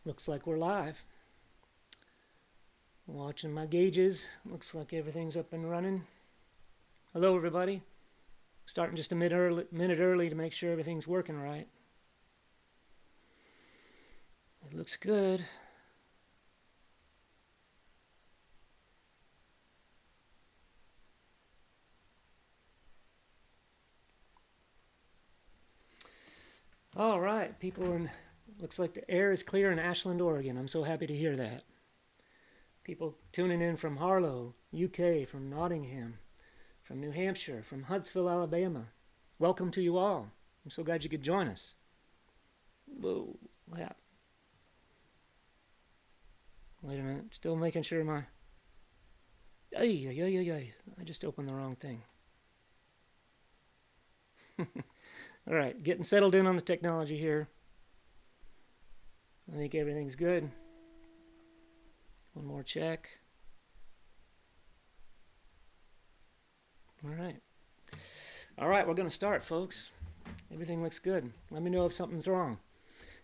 Looks like we're live. Watching my gauges. Looks like everything's up and running. Hello, everybody. Starting just a minute early to make sure everything's working right. It looks good. All right, people, looks like the air is clear in Ashland, Oregon. I'm so happy to hear that. People tuning in from Harlow, UK, from Nottingham, from New Hampshire, from Huntsville, Alabama. Welcome to you all. I'm so glad you could join us. Whoa, what happened? Wait a minute, still making sure my... I just opened the wrong thing. All right, getting settled in on the technology here. I think everything's good. One more check. All right. All right, we're going to start, folks. Everything looks good. Let me know if something's wrong,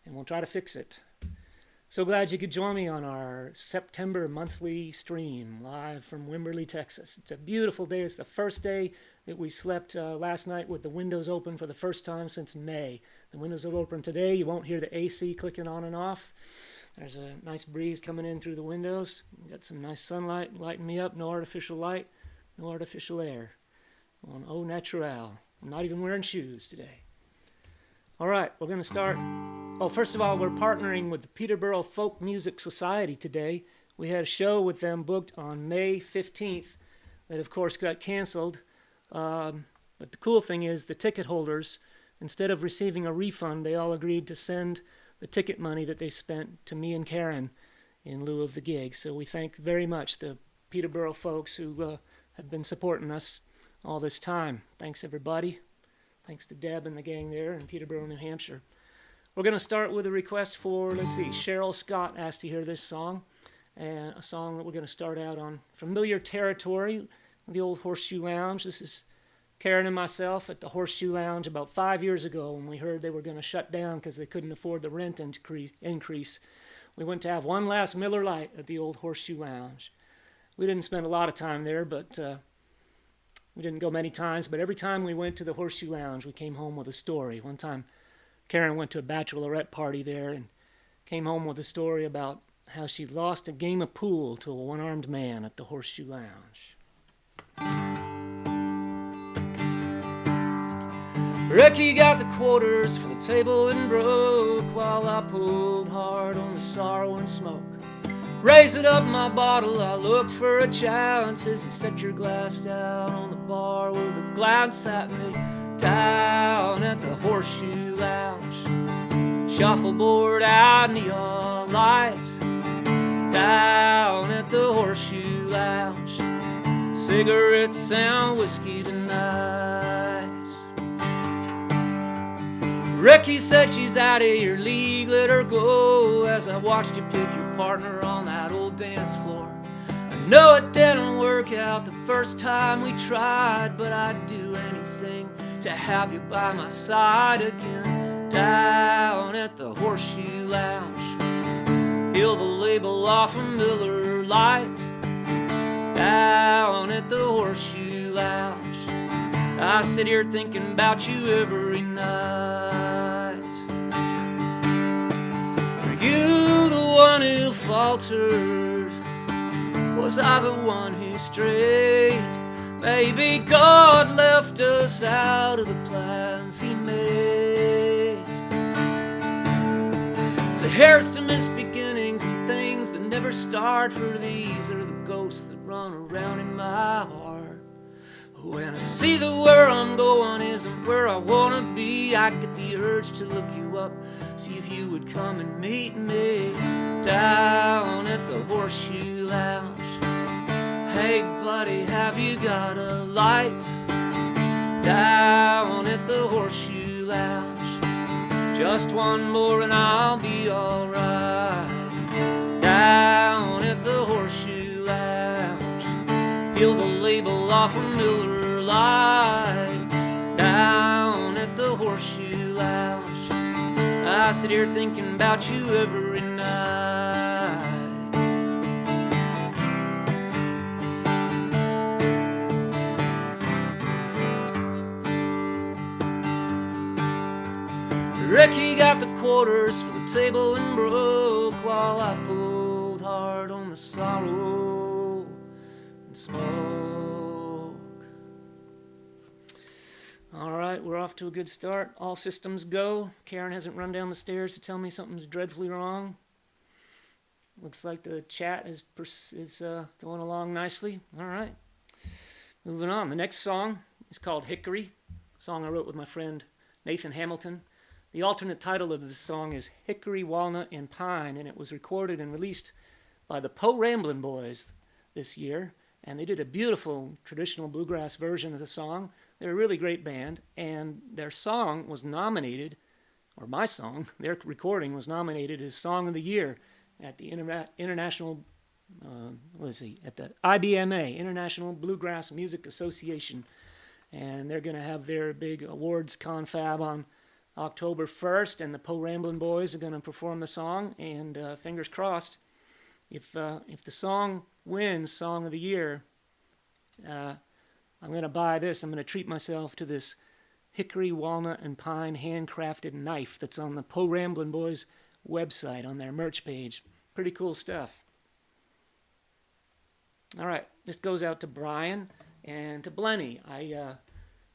and we'll try to fix it. So glad you could join me on our September monthly stream live from Wimberley, Texas. It's a beautiful day. It's the first day that we slept last night with the windows open for the first time since May. The windows are open today. You won't hear the AC clicking on and off. There's a nice breeze coming in through the windows. We've got some nice sunlight lighting me up. No artificial light, no artificial air. On au naturel. I'm not even wearing shoes today. All right, we're going to start. Oh, first of all, we're partnering with the Peterborough Folk Music Society today. We had a show with them booked on May 15th that, of course, got canceled. But the cool thing is the ticket holders, instead of receiving a refund, they all agreed to send the ticket money that they spent to me and Karen in lieu of the gig. So we thank very much the Peterborough folks who have been supporting us all this time. Thanks, everybody. Thanks to Deb and the gang there in Peterborough, New Hampshire. We're going to start with a request for, let's see, Cheryl Scott asked to hear this song, and a song that we're going to start out on familiar territory, the Old Horseshoe Lounge. This is Karen and myself at the Horseshoe Lounge about 5 years ago when we heard they were going to shut down because they couldn't afford the rent increase. We went to have one last Miller Lite at the Old Horseshoe Lounge. We didn't spend a lot of time there, but we didn't go many times, but every time we went to the Horseshoe Lounge, we came home with a story. One time, Karen went to a bachelorette party there and came home with a story about how she lost a game of pool to a one-armed man at the Horseshoe Lounge. Ricky got the quarters for the table and broke while I pulled hard on the sorrow and smoke. Raising up my bottle, I looked for a chance as you set your glass down on the bar where the glad sat me down at the Horseshoe Lounge. Shuffleboard out neon lights down at the Horseshoe Lounge. Cigarettes and whiskey tonight. Ricky said she's out of your league, let her go, as I watched you pick your partner on that old dance floor. I know it didn't work out the first time we tried, but I'd do anything to have you by my side again. Down at the Horseshoe Lounge, peel the label off a Miller Lite. Down at the Horseshoe Lounge, I sit here thinking about you every night. Were you the one who faltered? Was I the one who strayed? Maybe God left us out of the plans he made. So here's to missed beginnings and things that never start, for these are the ghosts that run around in my heart. When I see that where I'm going isn't where I wanna be, I get the urge to look you up, see if you would come and meet me down at the Horseshoe Lounge. Hey buddy, have you got a light? Down at the Horseshoe Lounge. Just one more and I'll be alright. Down at the Horseshoe Lounge. Peel the label off a Miller Lite. Down at the Horseshoe Lounge. I sit here thinking about you every night. Ricky got the quarters for the table and broke, while I pulled hard on the sorrow and smoke. All right, we're off to a good start. All systems go. Karen hasn't run down the stairs to tell me something's dreadfully wrong. Looks like the chat is going along nicely. All right, moving on. The next song is called Hickory, a song I wrote with my friend Nathan Hamilton. The alternate title of this song is Hickory, Walnut, and Pine, and it was recorded and released by the Po Ramblin' Boys this year, and they did a beautiful traditional bluegrass version of the song. They're a really great band, and their song was nominated, or my song, their recording was nominated as Song of the Year at the International, at the IBMA, International Bluegrass Music Association, and they're going to have their big awards confab on October 1st, and the Po Ramblin' Boys are going to perform the song, and fingers crossed, if the song wins Song of the Year, I'm going to buy this. I'm going to treat myself to this Hickory, Walnut, and Pine handcrafted knife that's on the Po Ramblin' Boys website on their merch page. Pretty cool stuff. All right, this goes out to Brian and to Blenny.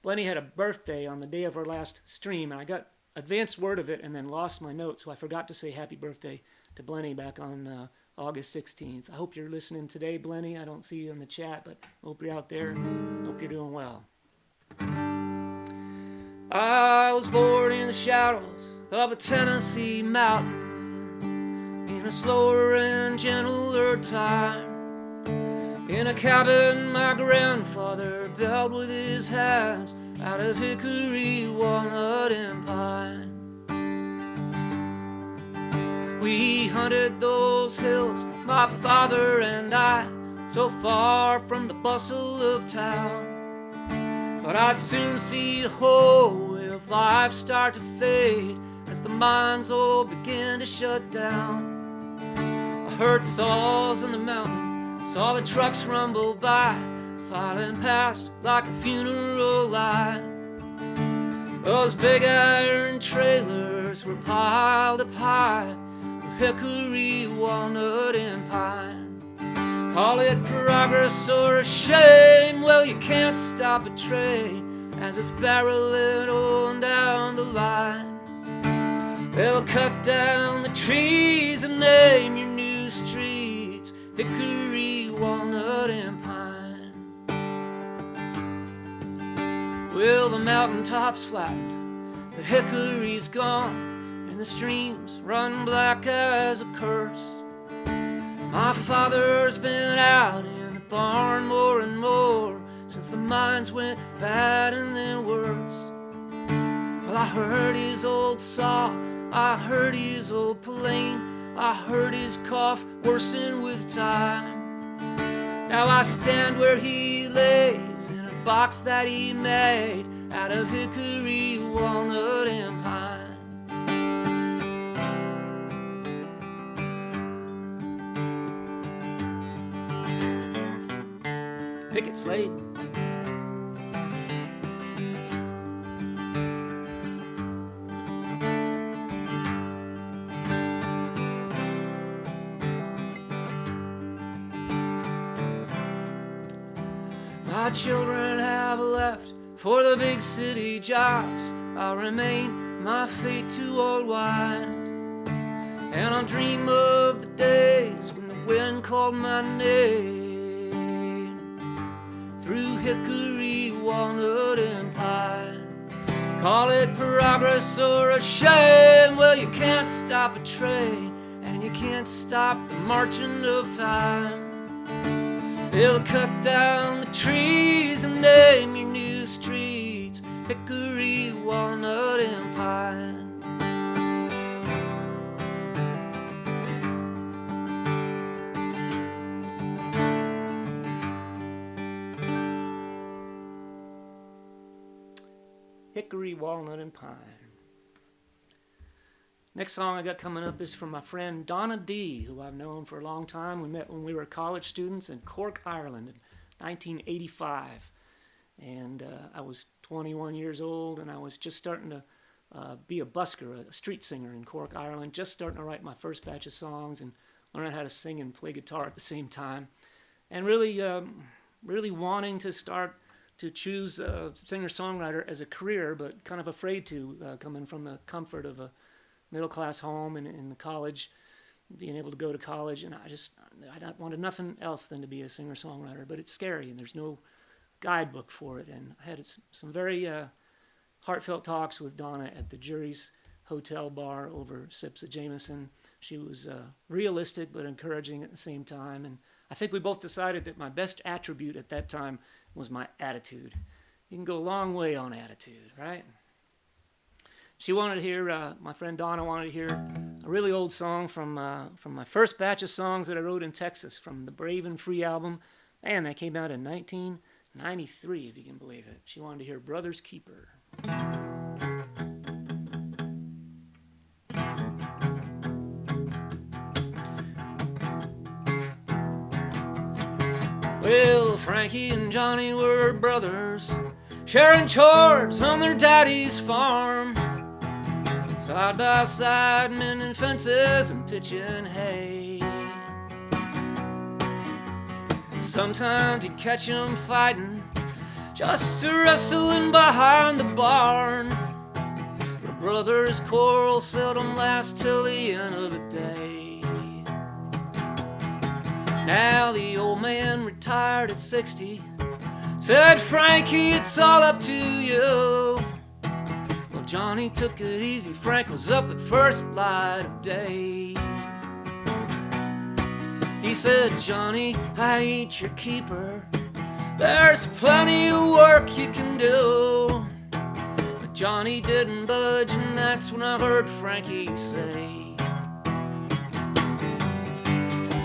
Blenny had a birthday on the day of our last stream, and I got advance word of it and then lost my note, so I forgot to say happy birthday to Blenny back on August 16th. I hope you're listening today, Blenny. I don't see you in the chat, but I hope you're out there. Hope you're doing well. I was born in the shadows of a Tennessee mountain in a slower and gentler time. In a cabin my grandfather built with his hands out of hickory, walnut, and pine. We hunted those hills, my father and I, so far from the bustle of town. But I'd soon see the whole way of life start to fade as the mines all begin to shut down. I heard saws in the mountain, saw the trucks rumble by, filing past like a funeral line. Those big iron trailers were piled up high with hickory, walnut, and pine. Call it progress or a shame, well, you can't stop a train as it's barreling on down the line. They'll cut down the trees and name your new streets Hickory, Walnut, and Pine. Well, the mountaintops flattened, the hickory's gone, and the streams run black as a curse. My father's been out in the barn more and more since the mines went bad and then worse. Well, I heard his old saw, I heard his old plane, I heard his cough worsen with time. Now I stand where he lays in a box that he made out of hickory, walnut, and pine. Pick it, Slaid. My children have left for the big city jobs. I'll remain my fate to old wine, and I'll dream of the days when the wind called my name through hickory, walnut, and pine. Call it progress or a shame, well, you can't stop a train and you can't stop the marching of time. They'll cut down the trees and name your new streets hickory, walnut, and pine. Hickory, walnut, and pine. Next song I got coming up is from my friend Donna D, who I've known for a long time. We met when we were college students in Cork, Ireland in 1985. And I was 21 years old, and I was just starting to be a busker, a street singer in Cork, Ireland, just starting to write my first batch of songs and learning how to sing and play guitar at the same time. And really, really wanting to start to choose a singer-songwriter as a career, but kind of afraid to, coming from the comfort of a middle-class home and in the college, being able to go to college. And I wanted nothing else than to be a singer-songwriter, but it's scary, and there's no guidebook for it. And I had some very heartfelt talks with Donna at the Jury's Hotel bar over sips of Jameson. She was realistic but encouraging at the same time. And I think we both decided that my best attribute at that time was my attitude. You can go a long way on attitude, right? She wanted to hear, my friend Donna wanted to hear a really old song from my first batch of songs that I wrote in Texas from the Brave and Free album. Man, that came out in 1993, if you can believe it. She wanted to hear Brother's Keeper. Well, Frankie and Johnny were brothers, sharing chores on their daddy's farm. Side by side, mending fences and pitching hay. Sometimes you'd catch them fighting, just a wrestling behind the barn. But brothers' quarrel seldom lasts till the end of the day. Now the old man retired at 60, said, Frankie, it's all up to you. Well, Johnny took it easy, Frank was up at first light of day. He said, Johnny, I ain't your keeper, there's plenty of work you can do. But Johnny didn't budge, and that's when I heard Frankie say,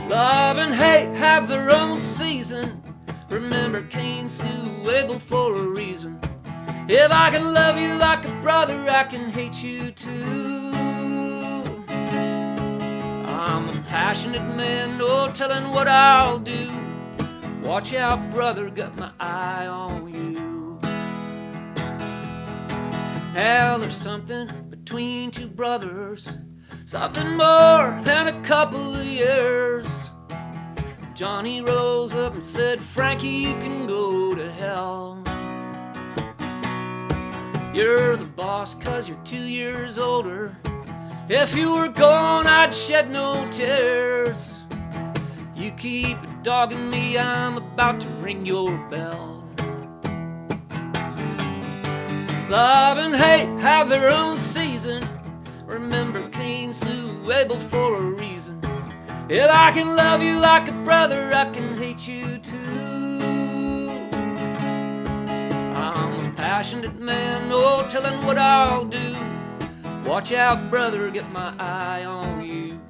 love and hate have their own season. Remember, Cain slew Abel for a reason. If I can love you like a brother, I can hate you too. I'm a passionate man, no telling what I'll do. Watch out, brother, got my eye on you. Now there's something between two brothers, something more than a couple of years. Johnny rose up and said, Frankie, you can go to hell. You're the boss 'cause you're 2 years older. If you were gone, I'd shed no tears. You keep dogging me, I'm about to ring your bell. Love and hate have their own season. Remember, Cain slew Abel for a reason. If I can love you like a brother, I can hate you too. I'm a passionate man, no telling what I'll do. Watch out, brother, get my eye on you.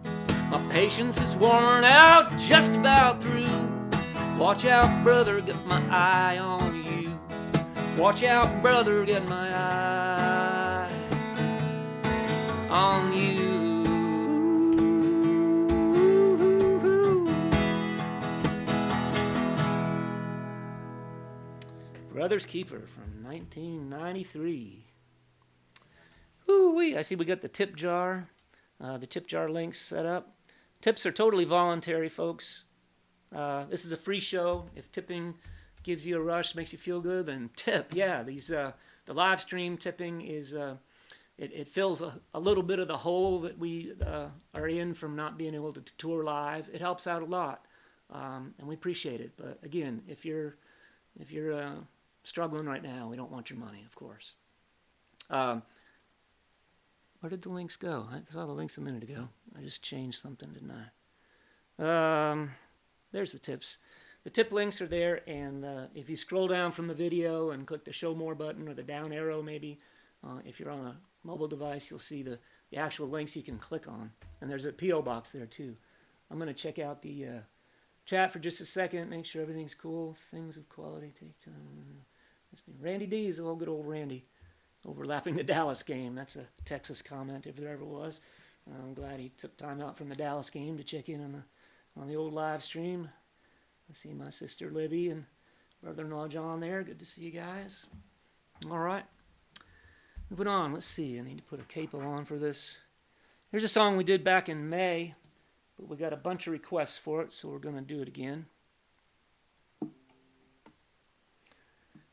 My patience is worn out, just about through. Watch out, brother, get my eye on you. Watch out, brother, get my eye on you. Brother's Keeper from 1993. Ooh-wee. I see we got the tip jar. The tip jar links set up. Tips are totally voluntary, folks. This is a free show. If tipping gives you a rush, makes you feel good, then tip. Yeah, the live stream tipping is it fills a little bit of the hole that we are in from not being able to tour live. It helps out a lot, and we appreciate it. But again, if you're struggling right now, we don't want your money, of course. Where did the links go? I saw the links a minute ago. I just changed something, didn't I? There's the tips. The tip links are there, and if you scroll down from the video and click the Show More button or the down arrow maybe, if you're on a mobile device, you'll see the actual links you can click on. And there's a P.O. box there, too. I'm going to check out the chat for just a second, make sure everything's cool. Things of quality take time. Randy D is good old Randy. Overlapping the Dallas game. That's a Texas comment, if there ever was. I'm glad he took time out from the Dallas game to check in on the old live stream. I see my sister Libby and brother-in-law John there. Good to see you guys. All right. Moving on, let's see. I need to put a capo on for this. Here's a song we did back in May, but we got a bunch of requests for it, so we're going to do it again.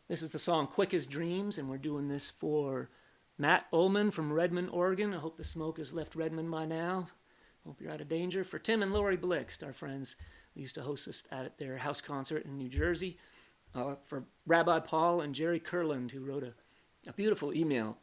This is the song Quick as Dreams, and we're doing this for Matt Ullman from Redmond, Oregon. I hope the smoke has left Redmond by now. Hope you're out of danger. For Tim and Lori Blixt, our friends who used to host us at their house concert in New Jersey. For Rabbi Paul and Jerry Kurland, who wrote a beautiful email,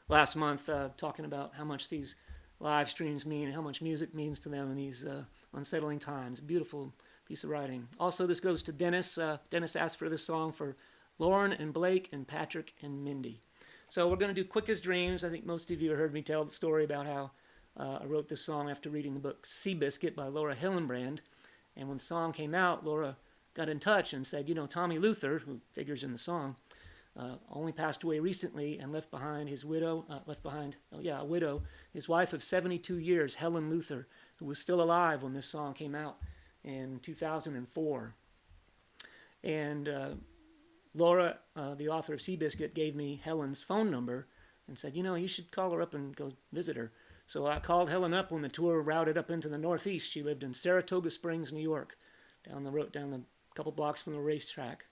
last month talking about how much these live streams mean and how much music means to them in these unsettling times. Beautiful piece of writing. Also, this goes to Dennis. Dennis asked for this song for Lauren and Blake and Patrick and Mindy. So we're going to do Quick as Dreams. I think most of you have heard me tell the story about how I wrote this song after reading the book Seabiscuit by Laura Hillenbrand. And when the song came out, Laura got in touch and said, Tommy Luther, who figures in the song, only passed away recently and left behind his widow, a widow, his wife of 72 years, Helen Luther, who was still alive when this song came out in 2004. And Laura, the author of Seabiscuit, gave me Helen's phone number and said, you should call her up and go visit her. So I called Helen up when the tour routed up into the Northeast. She lived in Saratoga Springs, New York, down the couple blocks from the racetrack.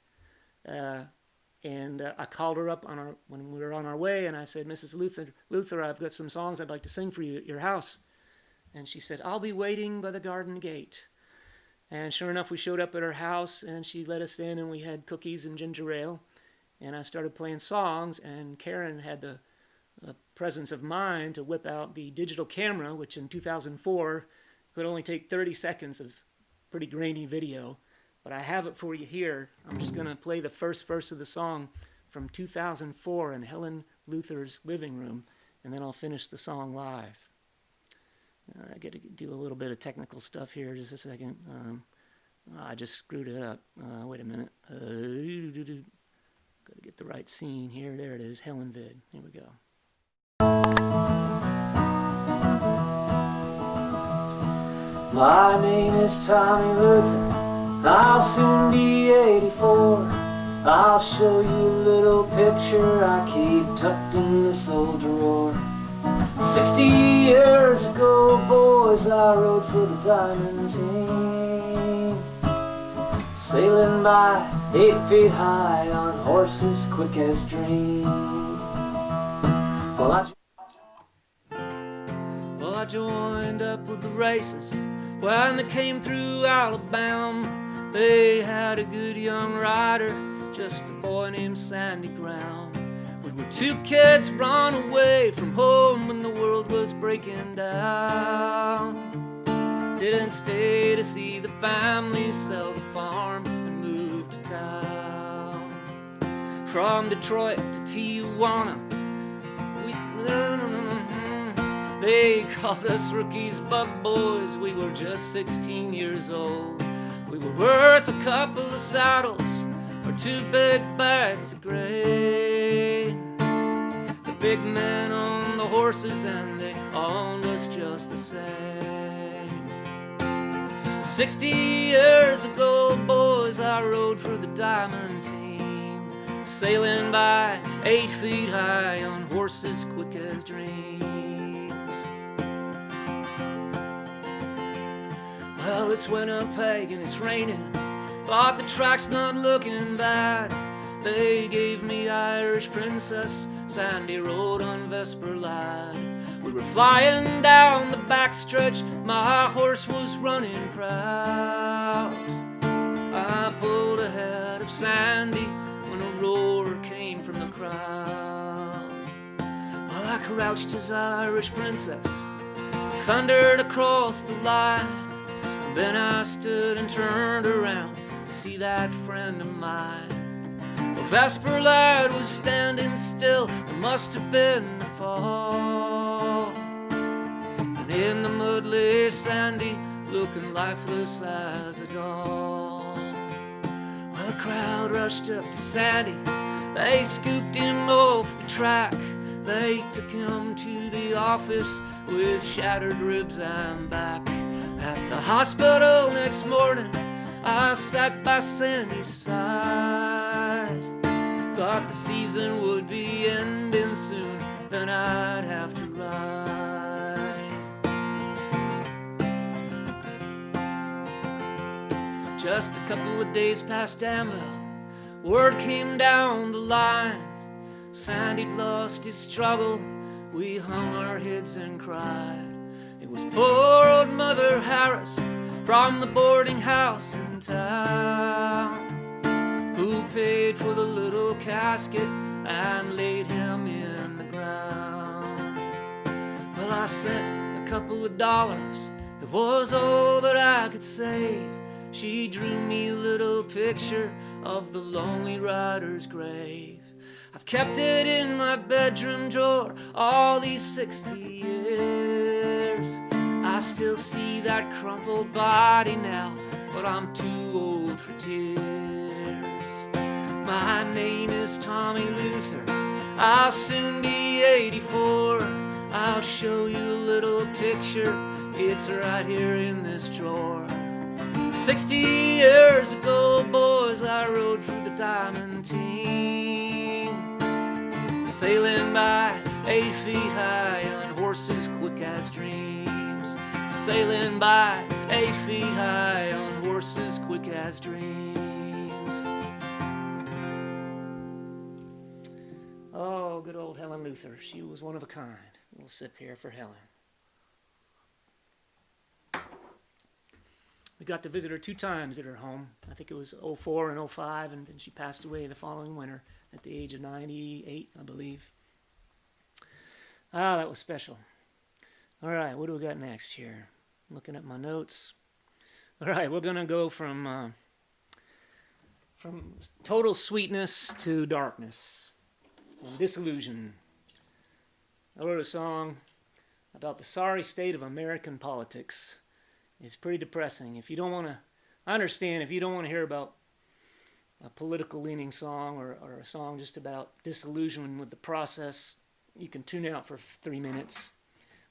And I called her up when we were on our way, and I said, Mrs. Luther, I've got some songs I'd like to sing for you at your house. And she said, I'll be waiting by the garden gate. And sure enough, we showed up at her house, and she let us in, and we had cookies and ginger ale. And I started playing songs, and Karen had the presence of mind to whip out the digital camera, which in 2004 could only take 30 seconds of pretty grainy video. But I have it for you here. I'm just going to play the first verse of the song from 2004 in Helen Luther's living room, and then I'll finish the song live. I got to do a little bit of technical stuff here. Just a second. I just screwed it up. Wait a minute. Got to get the right scene here. There it is. Helen vid. Here we go. My name is Tommy Luther. I'll soon be 84. I'll show you a little picture I keep tucked in this old drawer. 60 years ago, boys, I rode for the Diamond Team, sailing by 8 feet high on horses quick as dreams. Well, I joined up with the races when they came through Alabama. They had a good young rider, just a boy named Sandy Ground. We were two kids run away from home when the world was breaking down. Didn't stay to see the family sell the farm and move to town. From Detroit to Tijuana, they called us rookies, bug boys. We were just 16 years old. We were worth a couple of saddles or 2 big bags of grain. The big men owned the horses and they owned us just the same. 60 years ago, boys, I rode for the Diamond Team, sailing by 8 feet high on horses quick as dreams. Well, it's Winnipeg and it's raining, but the track's not looking bad. They gave me Irish Princess, Sandy rode on Vesper Lad. We were flying down the backstretch, my horse was running proud. I pulled ahead of Sandy when a roar came from the crowd. Well, I crouched as Irish Princess, thundered across the line. Then I stood and turned around to see that friend of mine. Well, Vesper Lad was standing still, it must have been the fall. And in the mud lay Sandy, looking lifeless as a doll. Well, the crowd rushed up to Sandy, they scooped him off the track. They took him to the office with shattered ribs and back. At the hospital next morning, I sat by Sandy's side. Thought the season would be ending then I'd have to ride. Just a couple of days past Danville, word came down the line. Sandy'd lost his struggle, we hung our heads and cried. It was poor old Mother Harris from the boarding house in town who paid for the little casket and laid him in the ground. Well, I sent a couple of dollars, it was all that I could save. She drew me a little picture of the lonely rider's grave. I've kept it in my bedroom drawer all these 60 years. I still see that crumpled body now, but I'm too old for tears. My name is Tommy Luther, I'll soon be 84. I'll show you a little picture, it's right here in this drawer. 60 years ago, boys, I rode for the Diamond Team, sailing by 8 feet high on horses quick as dreams. Sailing by 8 feet high on horses quick as dreams. Oh, good old Helen Luther. She was one of a kind. We'll sip here for Helen. We got to visit her 2 times at her home. I think it was 04 and 05, and then she passed away the following winter at the age of 98, I believe. Ah, that was special. All right, what do we got next here? Looking at my notes. All right, we're going to go from total sweetness to darkness and disillusion. I wrote a song about the sorry state of American politics. It's pretty depressing. If you don't want to, I understand if you don't want to hear about a political leaning song or a song just about disillusion with the process, you can tune out for 3 minutes.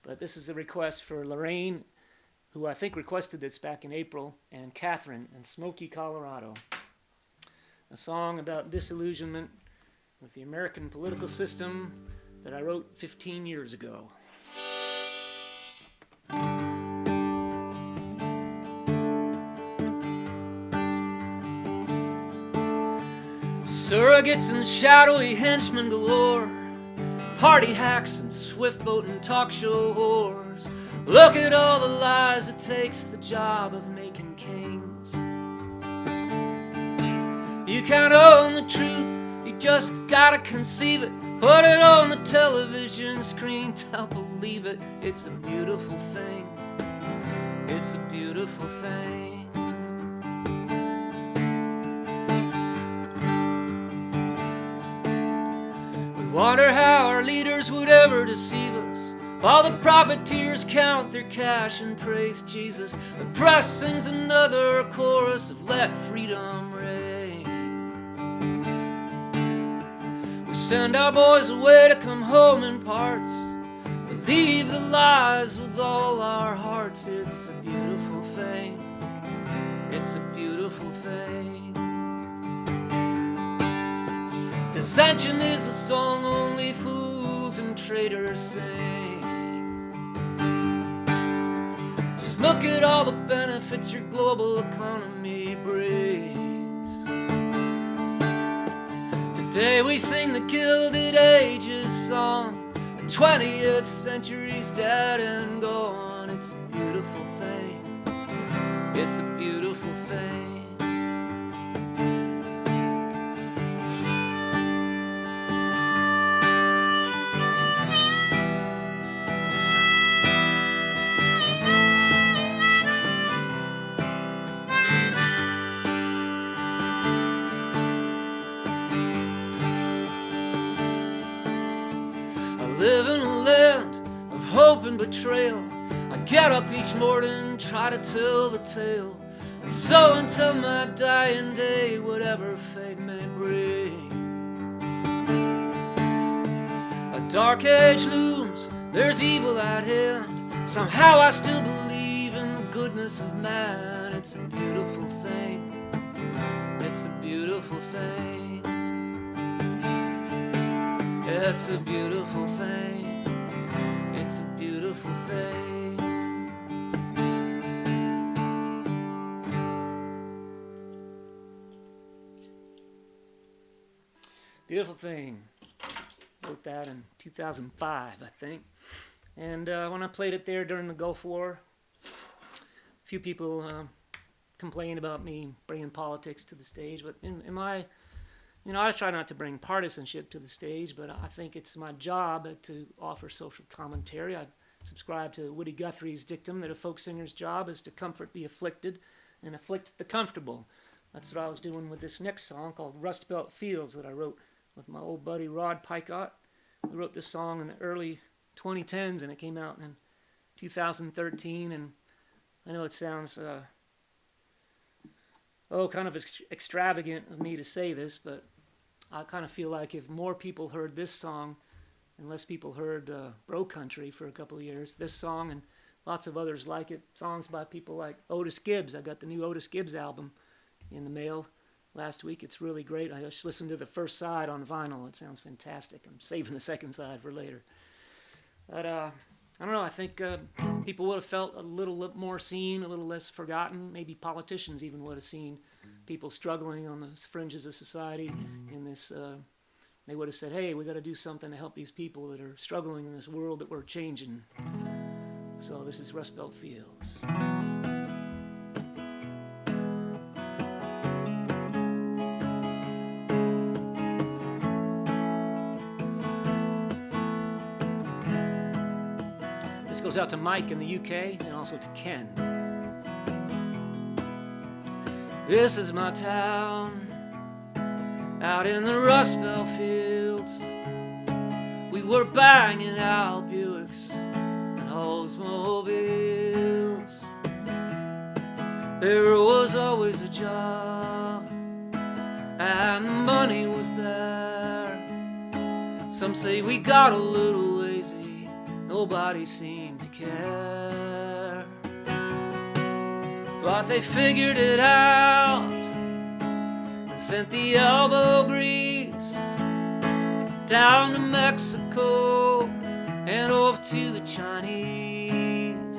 But this is a request for Lorraine, who I think requested this back in April, and Catherine in Smoky, Colorado. A song about disillusionment with the American political system that I wrote 15 years ago. Surrogates and shadowy henchmen galore, party hacks and swift-boat and talk show whores. Look at all the lies it takes the job of making kings. You can't own the truth, you just gotta conceive it. Put it on the television screen, don't believe it. It's a beautiful thing, it's a beautiful thing. Wonder how our leaders would ever deceive us, while the profiteers count their cash and praise Jesus. The press sings another chorus of let freedom reign. We send our boys away to come home in parts, believe the lies with all our hearts. It's a beautiful thing, it's a beautiful thing. Dissension is a song only fools and traitors sing. Just look at all the benefits your global economy brings. Today we sing the Gilded Ages song. The 20th century's dead and gone. It's a beautiful thing, it's a beautiful thing. Live in a land of hope and betrayal. I get up each morning, try to tell the tale, and so until my dying day, whatever fate may bring. A dark age looms, there's evil at hand. Somehow I still believe in the goodness of man. It's a beautiful thing, it's a beautiful thing. It's a beautiful thing. It's a beautiful thing. Beautiful thing. Wrote that in 2005, I think. And when I played it there during the Gulf War, a few people complained about me bringing politics to the stage. But in my, I try not to bring partisanship to the stage, but I think it's my job to offer social commentary. I subscribe to Woody Guthrie's dictum that a folk singer's job is to comfort the afflicted and afflict the comfortable. That's what I was doing with this next song called Rust Belt Fields that I wrote with my old buddy Rod Picott. We wrote this song in the early 2010s, and it came out in 2013. And I know it sounds kind of extravagant of me to say this, but I kind of feel like if more people heard this song and less people heard Bro Country for a couple of years, this song and lots of others like it, songs by people like Otis Gibbs. I got the new Otis Gibbs album in the mail last week. It's really great. I just listened to the first side on vinyl. It sounds fantastic. I'm saving the second side for later. But I don't know. I think people would have felt a little more seen, a little less forgotten. Maybe politicians even would have seen people struggling on the fringes of society in this. They would have said, hey, we got to do something to help these people that are struggling in this world that we're changing. So this is Rust Belt Fields. This goes out to Mike in the UK and also to Ken. This is my town, out in the Rust Belt Fields. We were banging out Buicks and Oldsmobiles. There was always a job and the money was there. Some say we got a little lazy, nobody seemed to care. But they figured it out and sent the elbow grease down to Mexico and over to the Chinese.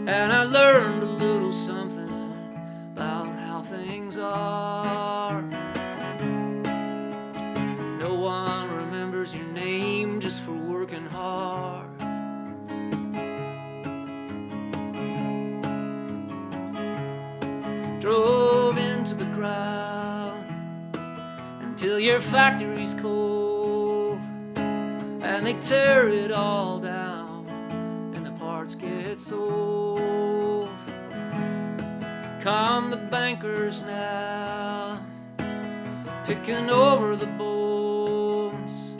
And I learned a little something about how things are. No one remembers your name just for working hard. Drove into the ground until your factory's cold, and they tear it all down and the parts get sold. Come the bankers now, picking over the bones.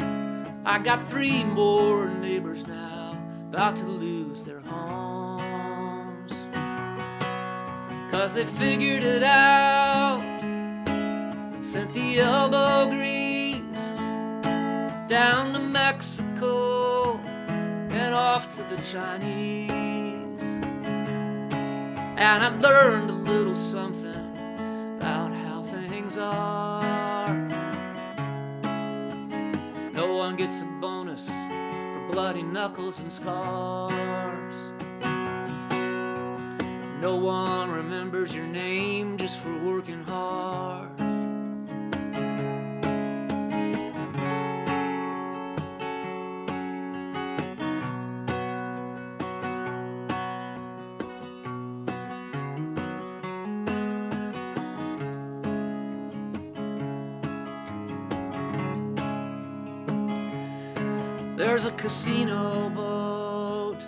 I got 3 more neighbors now about to lose their homes, 'cause they figured it out and sent the elbow grease down to Mexico and off to the Chinese. And I learned a little something about how things are. No one gets a bonus for bloody knuckles and scars. No one remembers your name just for working hard. There's a casino boat,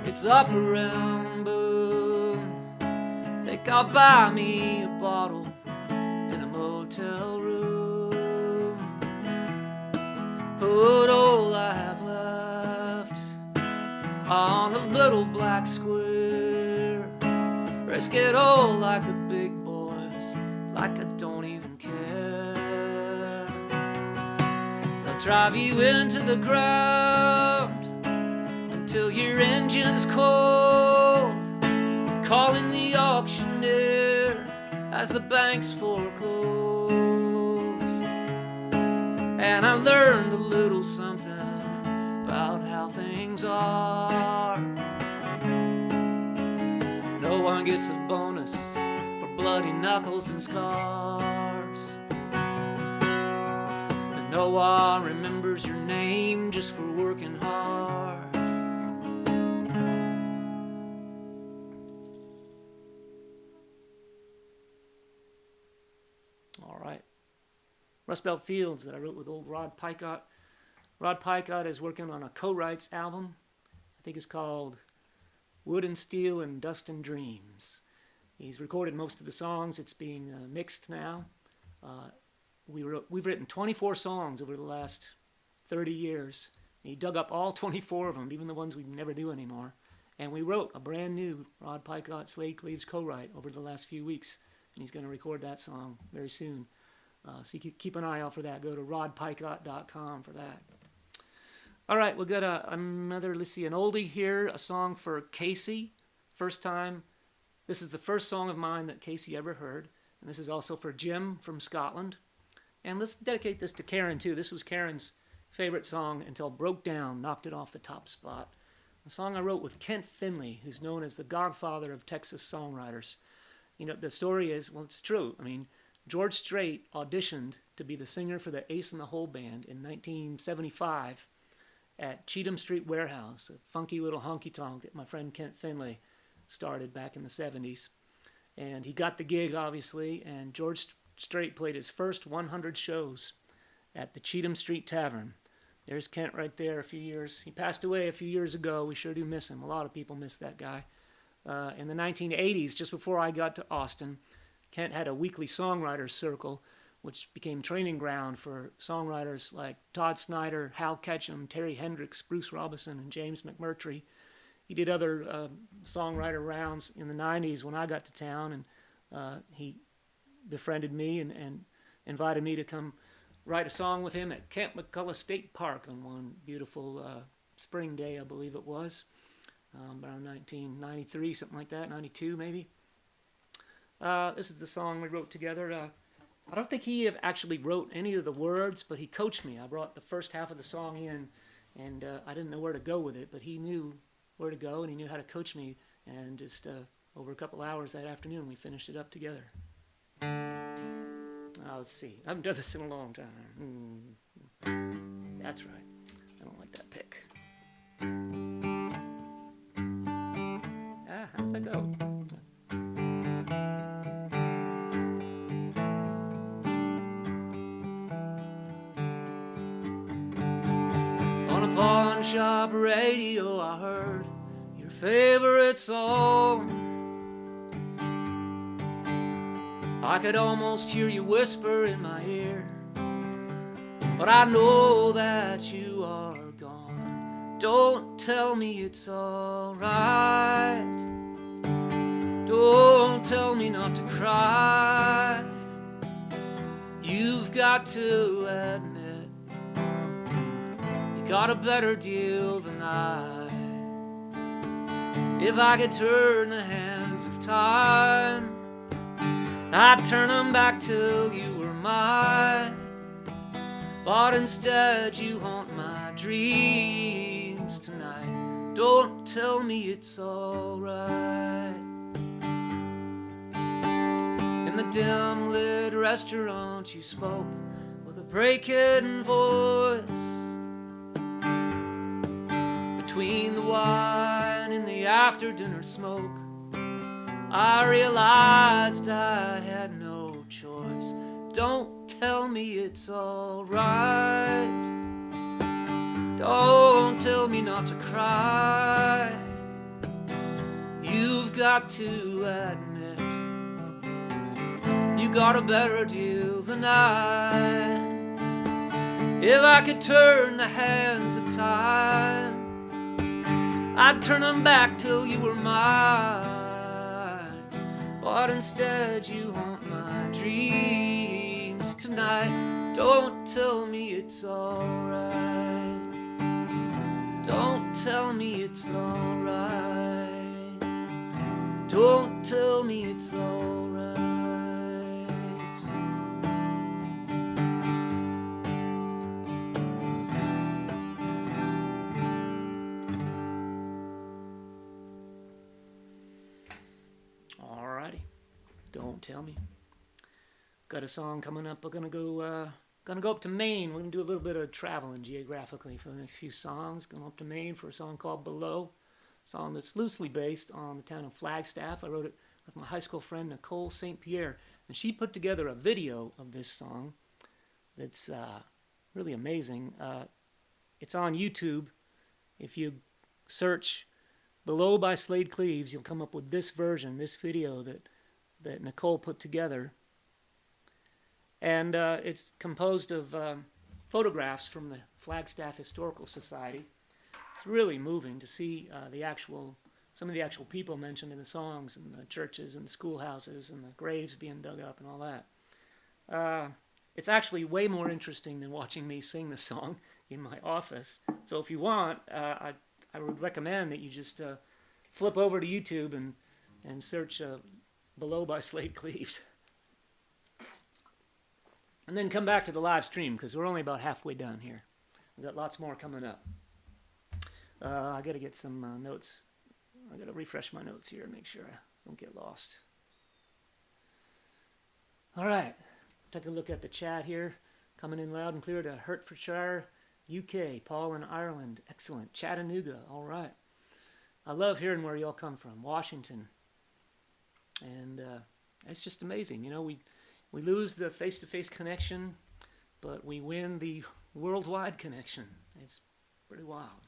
it's up around Boone. Think I'll buy me a bottle in a motel room. Put all I have left on a little black square. Risk it all like the big boys, like I don't even care. Drive you into the ground until your engine's cold, calling the auctioneer as the banks foreclose. and I learned a little something about how things are. No one gets a bonus for bloody knuckles and scars, and no one remembers your name just for working hard. All right. Rust Belt Fields that I wrote with old Rod Picott. Rod Picott is working on a co-writes album. I think it's called Wood and Steel and Dust and Dreams. He's recorded most of the songs. It's being mixed now. We've written 24 songs over the last 30 years. He dug up all 24 of them, even the ones we never do anymore. And we wrote a brand new Rod Picott, Slaid Cleaves co-write over the last few weeks. And he's going to record that song very soon. So you keep an eye out for that. Go to rodpicott.com for that. All right, we've got another, let's see, an oldie here, a song for Casey. First time. This is the first song of mine that Casey ever heard. And this is also for Jim from Scotland. And let's dedicate this to Karen, too. This was Karen's favorite song until Broke Down knocked it off the top spot. A song I wrote with Kent Finley, who's known as the godfather of Texas songwriters. You know, the story is, well, it's true. I mean, George Strait auditioned to be the singer for the Ace in the Hole Band in 1975 at Cheatham Street Warehouse, a funky little honky-tonk that my friend Kent Finley started back in the 70s. And he got the gig, obviously, and George Strait played his first 100 shows at the Cheatham Street Tavern. There's Kent right there a few years. He passed away a few years ago. We sure do miss him. A lot of people miss that guy. In the 1980s, just before I got to Austin, Kent had a weekly songwriters circle, which became training ground for songwriters like Todd Snyder, Hal Ketchum, Terry Hendricks, Bruce Robinson, and James McMurtry. He did other songwriter rounds in the 90s when I got to town, and he befriended me and invited me to come write a song with him at Camp McCullough State Park on one beautiful spring day, I believe it was, around 1993, something like that, 92 maybe. This is the song we wrote together. I don't think he actually wrote any of the words, but he coached me. I brought the first half of the song in, and I didn't know where to go with it, but he knew where to go, and he knew how to coach me, and just over a couple hours that afternoon, we finished it up together. Let's see. I haven't done this in a long time. That's right. I don't like that pick. How does that go? Pawn shop radio, I heard your favorite song. I could almost hear you whisper in my ear, but I know that you are gone. Don't tell me it's all right. Don't tell me not to cry. You've got to admit got a better deal than I. If I could turn the hands of time, I'd turn them back till you were mine. But instead you haunt my dreams tonight. Don't tell me it's alright. In the dim lit restaurant you spoke with a breaking voice. Between the wine and the after-dinner smoke, I realized I had no choice. Don't tell me it's all right. Don't tell me not to cry. You've got to admit you got a better deal than I. If I could turn the hands of time, I'd turn them back till you were mine. But instead you haunt my dreams tonight. Don't tell me it's alright. Don't tell me it's alright. Don't tell me it's alright. Don't tell me. Got a song coming up. We're gonna go up to Maine. We're gonna do a little bit of traveling geographically for the next few songs. Going up to Maine for a song called Below, a song that's loosely based on the town of Flagstaff. I wrote it with my high school friend Nicole St. Pierre, and she put together a video of this song that's really amazing. It's on YouTube. If you search Below by Slaid Cleaves, you'll come up with this version, this video that Nicole put together. And it's composed of photographs from the Flagstaff Historical Society. It's really moving to see some of the actual people mentioned in the songs, and the churches and the schoolhouses and the graves being dug up and all that. It's actually way more interesting than watching me sing the song in my office. So if you want, I would recommend that you just flip over to YouTube and search Below by Slaid Cleaves. And then come back to the live stream, because we're only about halfway done here. We've got lots more coming up. I got to get some notes. I got to refresh my notes here and make sure I don't get lost. All right. Take a look at the chat here. Coming in loud and clear to Hertfordshire, UK. Paul in Ireland. Excellent. Chattanooga. All right. I love hearing where y'all come from. Washington. And it's just amazing. You know, we lose the face-to-face connection, but we win the worldwide connection. It's pretty wild.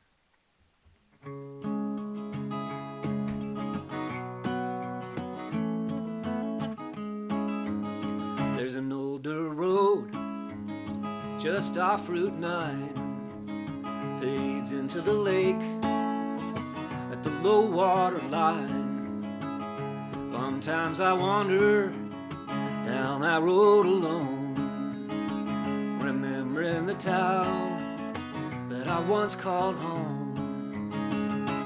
There's an older road just off Route 9, fades into the lake at the low water line. Sometimes I wander down that road alone, remembering the town that I once called home.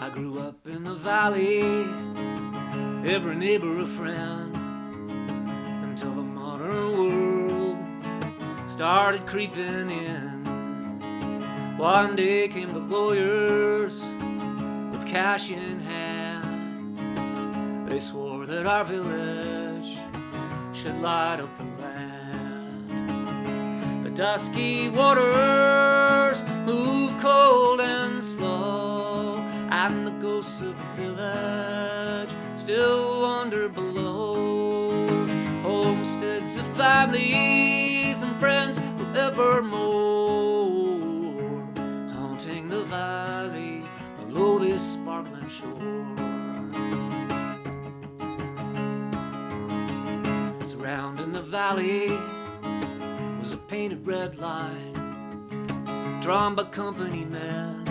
I grew up in the valley, every neighbor a friend, until the modern world started creeping in. One day came the lawyers with cash in hand. They swore that our village should light up the land. The dusky waters move cold and slow, and the ghosts of the village still wander below. Homesteads of families and friends forevermore, haunting the valley below this sparkling shore. Surrounding the valley was a painted red line, drawn by company men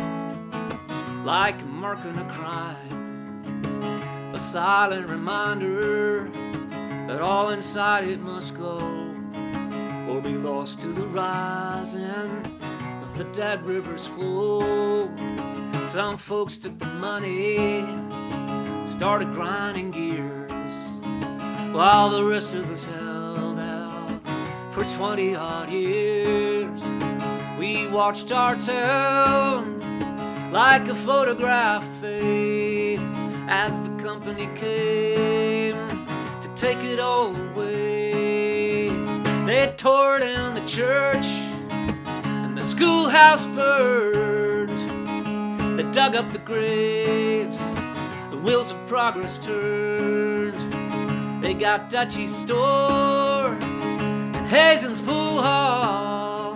like a mark on a crime, a silent reminder that all inside it must go, or be lost to the rising of the dead river's flow. Some folks took the money, started grinding gears, while the rest of us held out for 20-odd years. We watched our town like a photograph fade as the company came to take it all away. They tore down the church and the schoolhouse burned. They dug up the graves, the wheels of progress turned. They got Dutchie's store and Hazen's pool hall.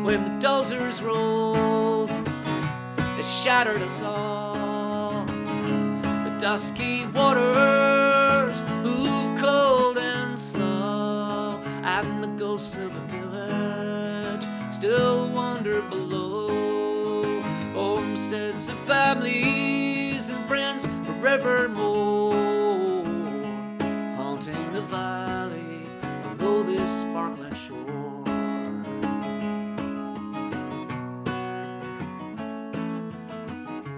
When the dozers rolled, they shattered us all. The dusky waters move cold and slow, and the ghosts of the village still wander below. Homesteads of families and friends forevermore, haunting the valley below this sparkling shore.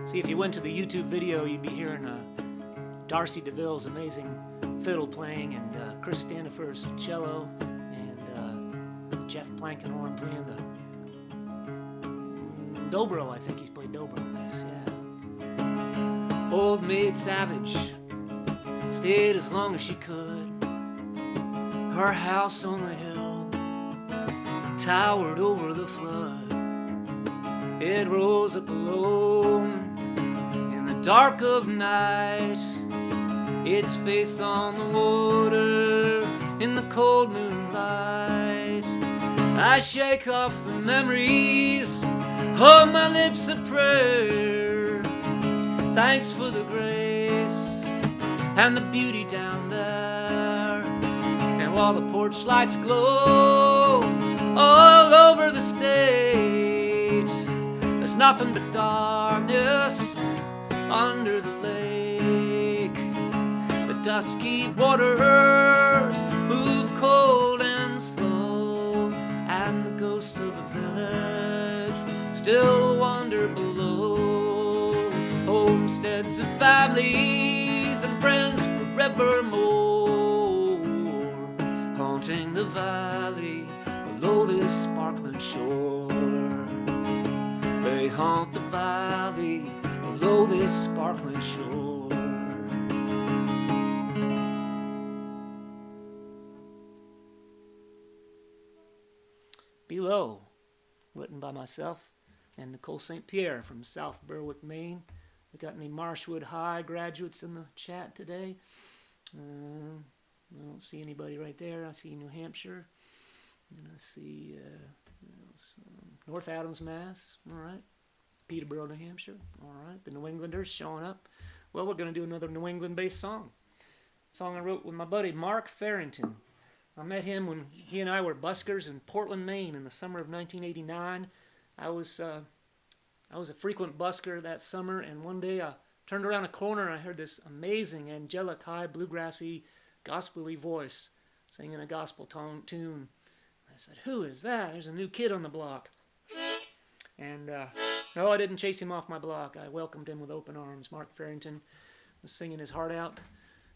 See, if you went to the YouTube video, you'd be hearing Darcy DeVille's amazing fiddle playing, and Chris Stanifer's cello, and Jeff Plankenhorn playing the dobro. I think he's played dobro in this, yeah. Old Maid Savage stayed as long as she could, Our house on the hill towered over the flood. It rose up alone in the dark of night, its face on the water in the cold moonlight. I shake off the memories of my lips of prayer. Thanks for the grace and the beauty down there. And while the porch lights glow all over the state, there's nothing but darkness under the lake. The dusky waters move cold and slow, and the ghosts of a village still wander below. Homesteads of families and friends forevermore, haunting the valley below this sparkling shore. They haunt the valley below this sparkling shore. Below, written by myself and Nicole St. Pierre from South Berwick, Maine. We got any Marshwood High graduates in the chat today? I don't see anybody right there. I see New Hampshire. And I see North Adams, Mass. All right. Peterborough, New Hampshire. All right. The New Englanders showing up. Well, we're going to do another New England-based song. Song I wrote with my buddy Mark Farrington. I met him when he and I were buskers in Portland, Maine in the summer of 1989. I was a frequent busker that summer, and one day I turned around a corner and I heard this amazing, angelic, high, bluegrassy, gospel-y voice singing a gospel tune. I said, "Who is that? There's a new kid on the block." And no, I didn't chase him off my block. I welcomed him with open arms. Mark Farrington was singing his heart out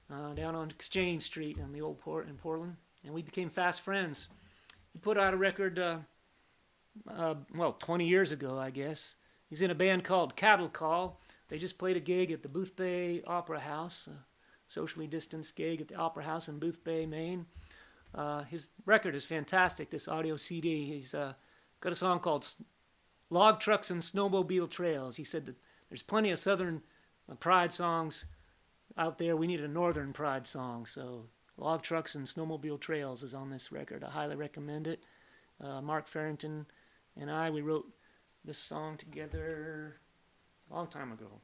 down on Exchange Street on the Old Port in Portland, and we became fast friends. He put out a record, 20 years ago, I guess. He's in a band called Cattle Call. They just played a gig at the Boothbay Opera House, a socially distanced gig at the Opera House in Boothbay, Maine. His record is fantastic, this audio CD. He's got a song called Log Trucks and Snowmobile Trails. He said that there's plenty of Southern pride songs out there. We need a Northern pride song. So Log Trucks and Snowmobile Trails is on this record. I highly recommend it. Mark Farrington and we wrote this song together a long time ago.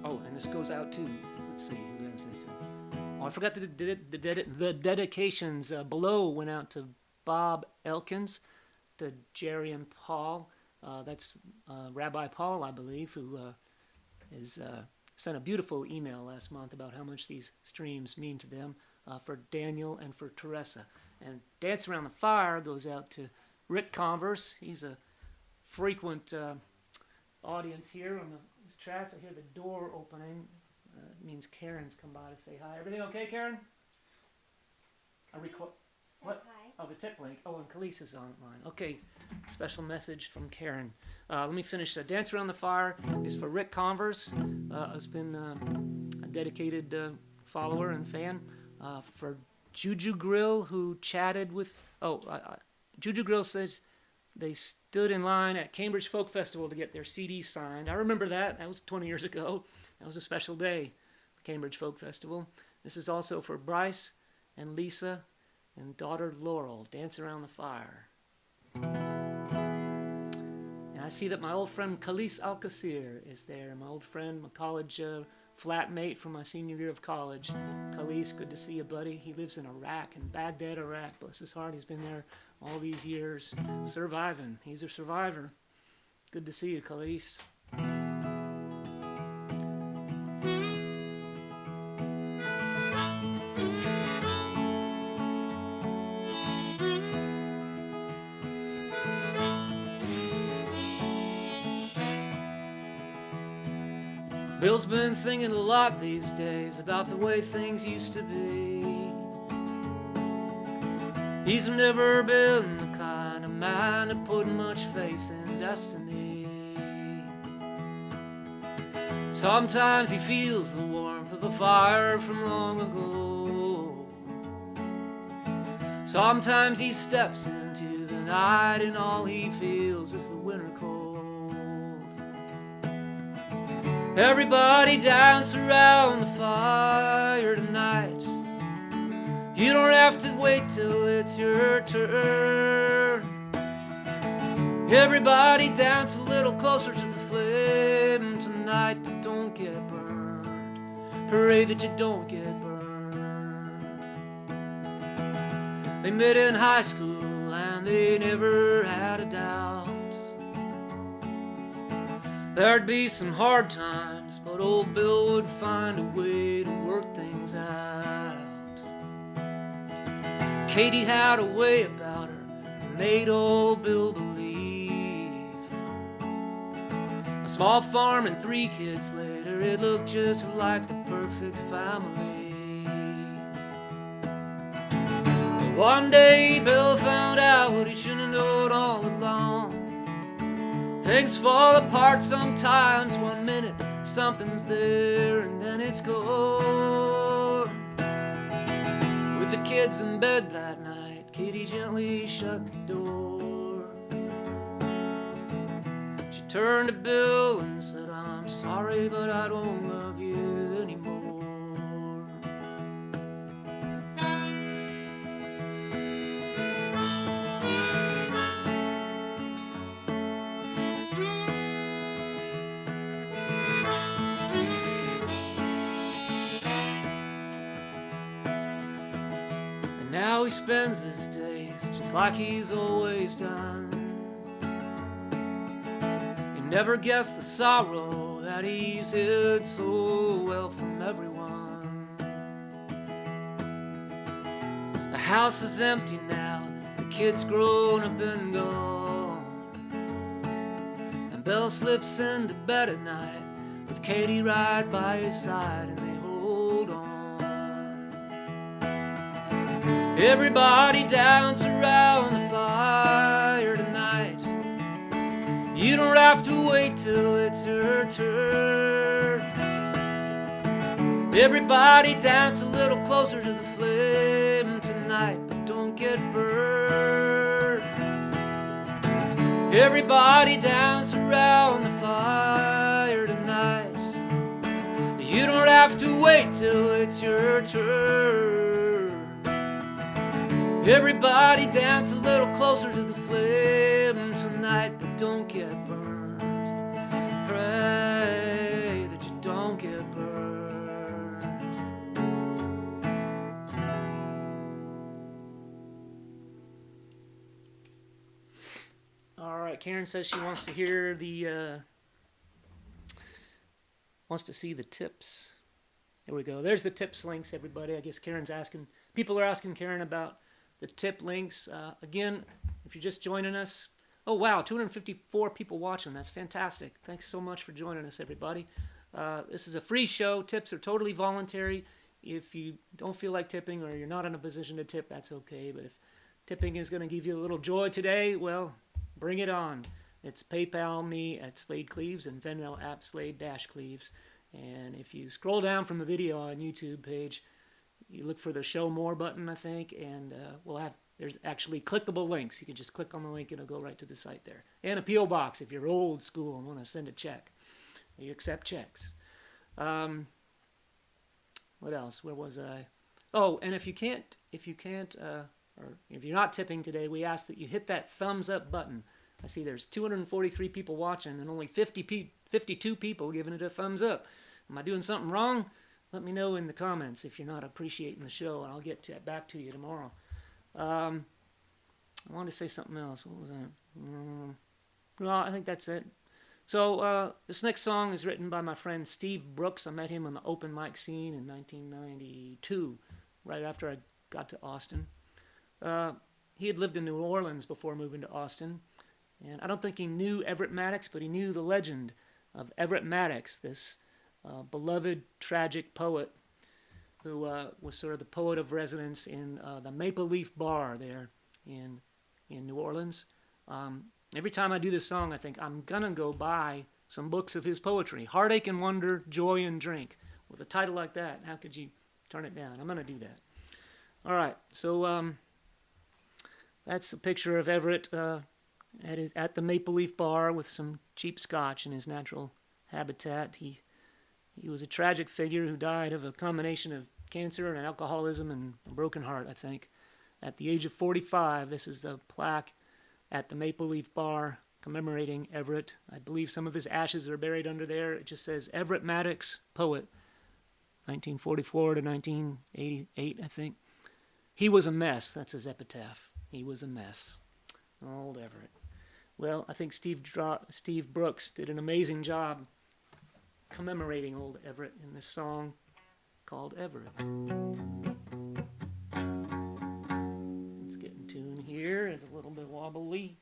Oh, and this goes out too. Let's see, who has this? Oh, I forgot the dedications. Below went out to Bob Elkins, to Jerry and Paul. That's Rabbi Paul, I believe, who sent a beautiful email last month about how much these streams mean to them, for Daniel and for Teresa. And Dance Around the Fire goes out to Rick Converse. He's a frequent audience here on the tracks. I hear the door opening. It means Karen's come by to say hi. Everything okay, Karen? What? Hi. Oh, the tip link. Oh, and Khalees is online. Okay, special message from Karen. Let me finish. Dance Around the Fire is for Rick Converse. Has been a dedicated follower and fan. For Juju Grill, who chatted with... Juju Grill says they stood in line at Cambridge Folk Festival to get their CD signed. I remember that. That was 20 years ago. That was a special day, the Cambridge Folk Festival. This is also for Bryce and Lisa and daughter Laurel. Dance Around the Fire. And I see that my old friend Khalees Alcasir is there. My old friend, my college flatmate from my senior year of college. Khalees, good to see you, buddy. He lives in Iraq, in Baghdad, Iraq. Bless his heart, he's been there all these years, surviving. He's a survivor. Good to see you, Khalees. Bill's been thinking a lot these days about the way things used to be. He's never been the kind of man to put much faith in destiny. Sometimes he feels the warmth of a fire from long ago. Sometimes he steps into the night and all he feels is the winter cold. Everybody dance around the fire tonight. You don't have to wait till it's your turn. Everybody dance a little closer to the flame tonight, but don't get burned. Pray that you don't get burned. They met in high school and they never had a doubt. There'd be some hard times, but old Bill would find a way to work things out. Katie had a way about her that made old Bill believe. A small farm and 3 kids later, it looked just like the perfect family. But one day Bill found out what he should have known all along. Things fall apart sometimes. One minute something's there and then it's gone. With the kids in bed that night, Katie gently shut the door. She turned to Bill and said, I'm sorry, but I don't love you anymore. Now he spends his days just like he's always done. He never guessed the sorrow that he's hid so well from everyone. The house is empty now, the kids grown up and gone. And Bill slips into bed at night with Katie right by his side, and they hold on. Everybody dance around the fire tonight. You don't have to wait till it's your turn. Everybody dance a little closer to the flame tonight, but don't get burned. Everybody dance around the fire tonight. You don't have to wait till it's your turn. Everybody dance a little closer to the flame tonight, but don't get burned. Pray that you don't get burned. All right, Karen says she wants to hear wants to see the tips. There we go. There's the tips links, everybody. I guess Karen's asking, people are asking Karen about the tip links. Again, if you're just joining us, oh wow, 254 people watching. That's fantastic. Thanks so much for joining us, everybody. This is a free show. Tips are totally voluntary. If you don't feel like tipping or you're not in a position to tip, that's okay. But if tipping is going to give you a little joy today, well, bring it on. It's PayPal me at Slaid Cleaves and Venmo app Slaid-Cleaves. And if you scroll down from the video on YouTube page, you look for the show more button, I think, and there's actually clickable links. You can just click on the link and it'll go right to the site there. And a P.O. box if you're old school and want to send a check. You accept checks. What else? Where was I? Oh, and if you're not tipping today, we ask that you hit that thumbs up button. I see there's 243 people watching and only 52 people giving it a thumbs up. Am I doing something wrong? Let me know in the comments if you're not appreciating the show, and I'll get back to you tomorrow. I wanted to say something else. What was that? Well, I think that's it. So this next song is written by my friend Steve Brooks. I met him on the open mic scene in 1992, right after I got to Austin. He had lived in New Orleans before moving to Austin, and I don't think he knew Everette Maddox, but he knew the legend of Everette Maddox, this beloved tragic poet who was sort of the poet of residence in the Maple Leaf Bar there in New Orleans. Every time I do this song, I think I'm gonna go by some books of his poetry. Heartache and Wonder, Joy and Drink. With a title like that, how could you turn it down? I'm going to do that. All right, so that's a picture of Everette at the Maple Leaf Bar with some cheap scotch in his natural habitat. He was a tragic figure who died of a combination of cancer and alcoholism and a broken heart, I think. At the age of 45, this is the plaque at the Maple Leaf Bar commemorating Everette. I believe some of his ashes are buried under there. It just says Everette Maddox, poet, 1944 to 1988, I think. He was a mess. That's his epitaph. He was a mess. Old Everette. Well, I think Steve Brooks did an amazing job commemorating old Everette in this song called Everette. Let's get in tune here. It's a little bit wobbly.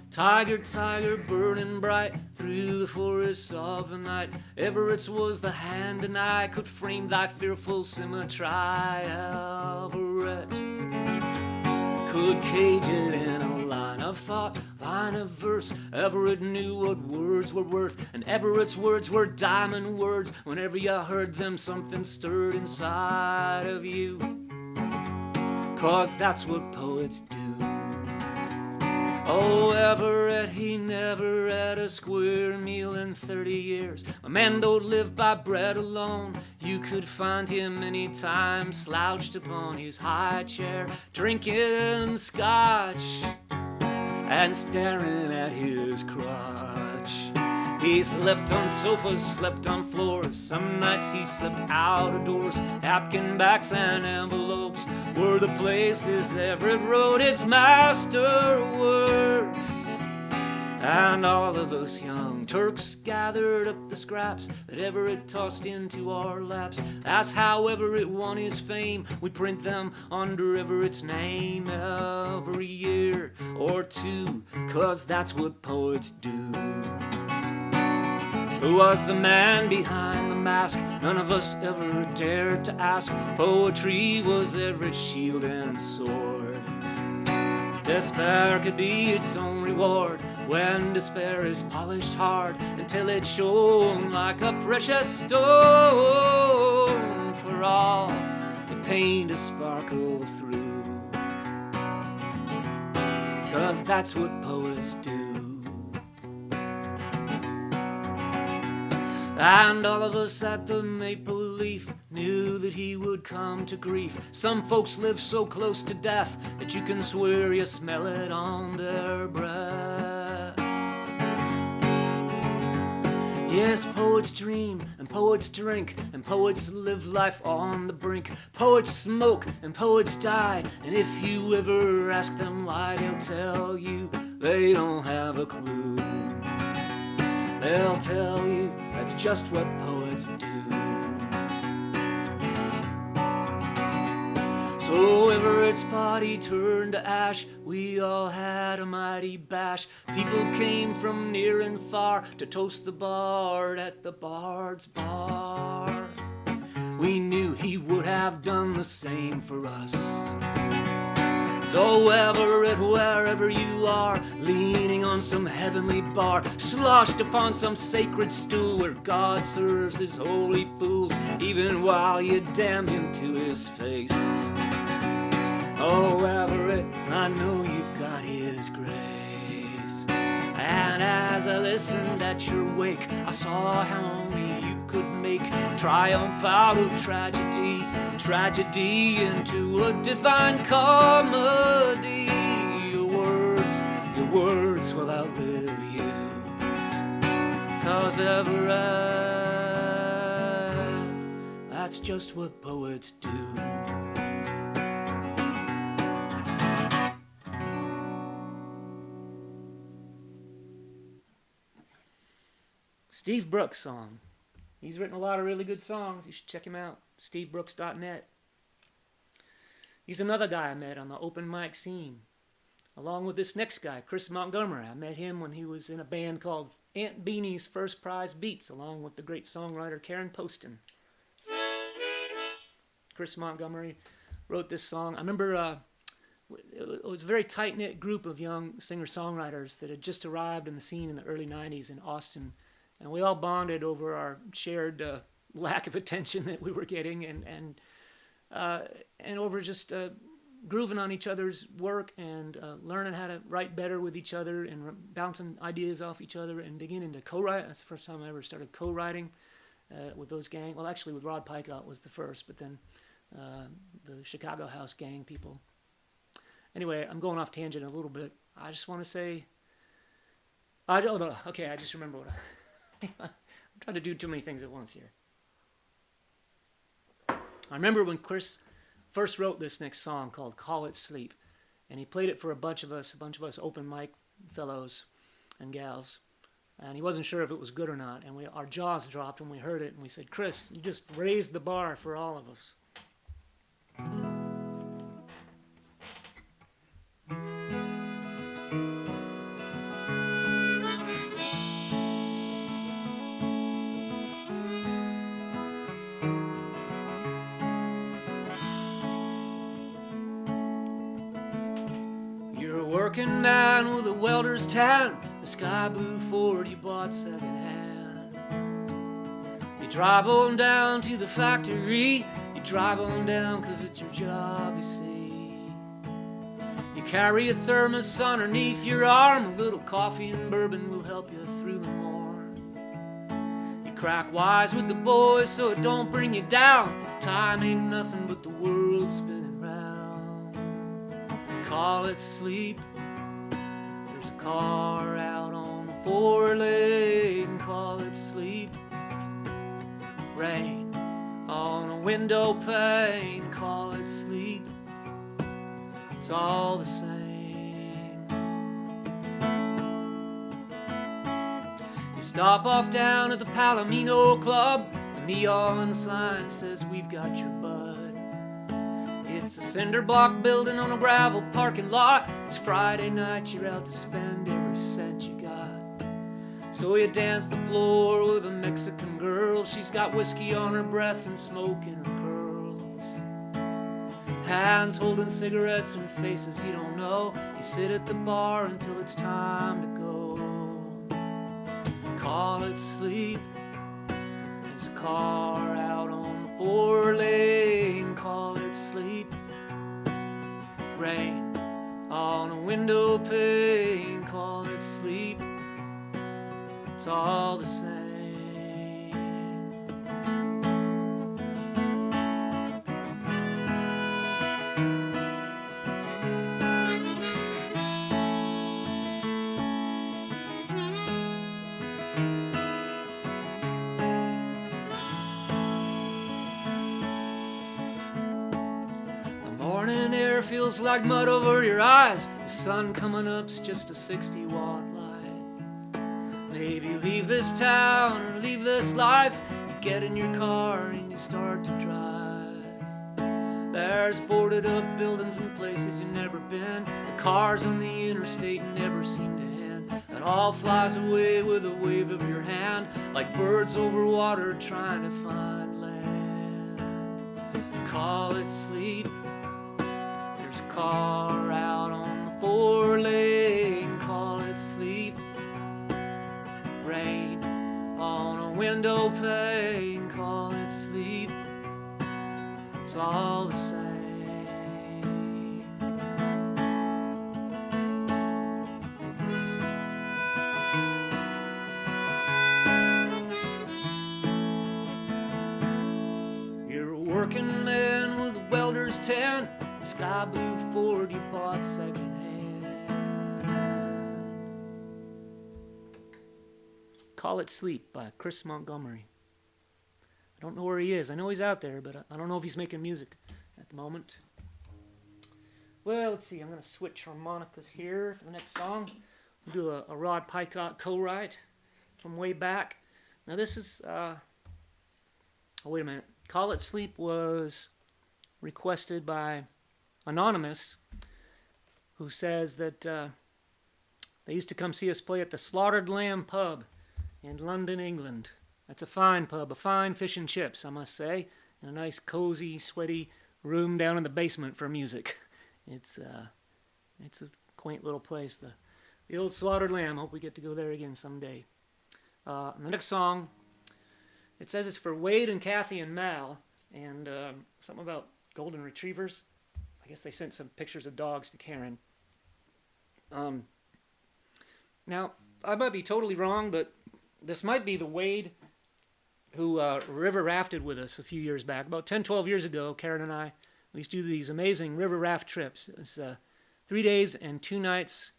Tiger, tiger, burning bright through the forests of the night. Everett's was the hand, and I could frame thy fearful symmetry. Everette could cage it in a line of thought, line of verse. Everette knew what words were worth, and Everett's words were diamond words. Whenever you heard them, something stirred inside of you. 'Cause that's what poets do. Oh, Everette, he never had a square meal in 30 years. A man don't live by bread alone. You could find him any time slouched upon his high chair, drinking scotch and staring at his crotch. He slept on sofas, slept on floors. Some nights he slept out of doors. Napkin backs and envelopes were the places Everette wrote his masterworks. And all of us young Turks gathered up the scraps that Everette tossed into our laps. That's how Everette won his fame. We print them under Everett's name every year or two, 'cause that's what poets do. Who was the man behind the mask? None of us ever dared to ask. Poetry was Everett's shield and sword. Despair could be its own reward when despair is polished hard until it shone like a precious stone for all the pain to sparkle through. 'Cause that's what poets do. And all of us at the Maple Leaf knew that he would come to grief. Some folks live so close to death that you can swear you smell it on their breath. Yes, poets dream and poets drink and poets live life on the brink. Poets smoke and poets die, and if you ever ask them why, they'll tell you they don't have a clue. They'll tell you that's just what poets do. So Everett's body turned to ash. We all had a mighty bash. People came from near and far to toast the bard at the Bard's Bar. We knew he would have done the same for us. So Everette, wherever you are, leaning on some heavenly bar, sloshed upon some sacred stool where God serves his holy fools, even while you damn him to his face. Oh, Everette, I know you've got his grace. And as I listened at your wake, I saw how only you could make triumph out of tragedy, tragedy into a divine comedy. Your words will outlive you. 'Cause Everette, that's just what poets do. Steve Brooks song. He's written a lot of really good songs. You should check him out. stevebrooks.net. He's another guy I met on the open mic scene, along with this next guy, Chris Montgomery. I met him when he was in a band called Aunt Beanie's First Prize Beats, along with the great songwriter Karen Poston. Chris Montgomery wrote this song. I remember it was a very tight-knit group of young singer-songwriters that had just arrived in the scene in the early 90s in Austin. And we all bonded over our shared lack of attention that we were getting and over just grooving on each other's work and learning how to write better with each other and bouncing ideas off each other and beginning to co-write. That's the first time I ever started co-writing with those gang. Well, actually with Rod Picott was the first, but then the Chicago House gang people. Anyway, I'm going off tangent a little bit. I just want to say, I don't know. Okay, I just remember what I'm trying to do too many things at once here. I remember when Chris first wrote this next song called Call It Sleep, and he played it for a bunch of us open mic fellows and gals, and he wasn't sure if it was good or not, and our jaws dropped when we heard it, and we said, Chris, you just raised the bar for all of us. Working man with a welder's tan, the sky blue Ford you bought secondhand. You drive on down to the factory, you drive on down 'cause it's your job, you see. You carry a thermos underneath your arm, a little coffee and bourbon will help you through the morn. You crack wise with the boys so it don't bring you down, time ain't nothing but the world spinning round. Call it sleep. Car out on the 4-lane, call it sleep. Rain on a window pane, call it sleep. It's all the same. You stop off down at the Palomino Club, the neon sign says we've got your bud. It's a cinder block building on a gravel parking lot. It's Friday night, you're out to spend every cent you got. So you dance the floor with a Mexican girl. She's got whiskey on her breath and smoke in her curls. Hands holding cigarettes and faces you don't know. You sit at the bar until it's time to go. Call it sleep. There's a car out on the 4-lane, call it sleep. Rain on a window pane, call it sleep. It's all the same. Morning air feels like mud over your eyes. The sun coming up's just a 60-watt light. Maybe leave this town or leave this life. You get in your car and you start to drive. There's boarded up buildings and places you've never been. The cars on the interstate never seem to end. It all flies away with a wave of your hand, like birds over water trying to find land. Call it sleep. Car out on the 4-lane, call it sleep. Rain on a window pane, call it sleep. It's all the same. You're a working man with a welder's tan, sky blue Ford you bought secondhand. Call It Sleep by Chris Montgomery. I don't know where he is. I know he's out there, but I don't know if he's making music at the moment. Well, let's see. I'm going to switch harmonicas here for the next song. We'll do a Rod Picott co-write from way back. Now this is... oh, wait a minute. Call It Sleep was requested by Anonymous, who says that they used to come see us play at the Slaughtered Lamb pub in London, England. That's a fine pub, a fine fish and chips, I must say, and a nice, cozy, sweaty room down in the basement for music. It's It's a quaint little place. The old slaughtered lamb. Hope we get to go there again someday. And the next song, it says it's for Wade and Kathy and Mal, and something about golden retrievers. I guess they sent some pictures of dogs to Karen. Now, I might be totally wrong, but this might be the Wade who river rafted with us a few years back. About 10, 12 years ago, Karen and I, we used to do these amazing river raft trips. It's 3 days and 2 nights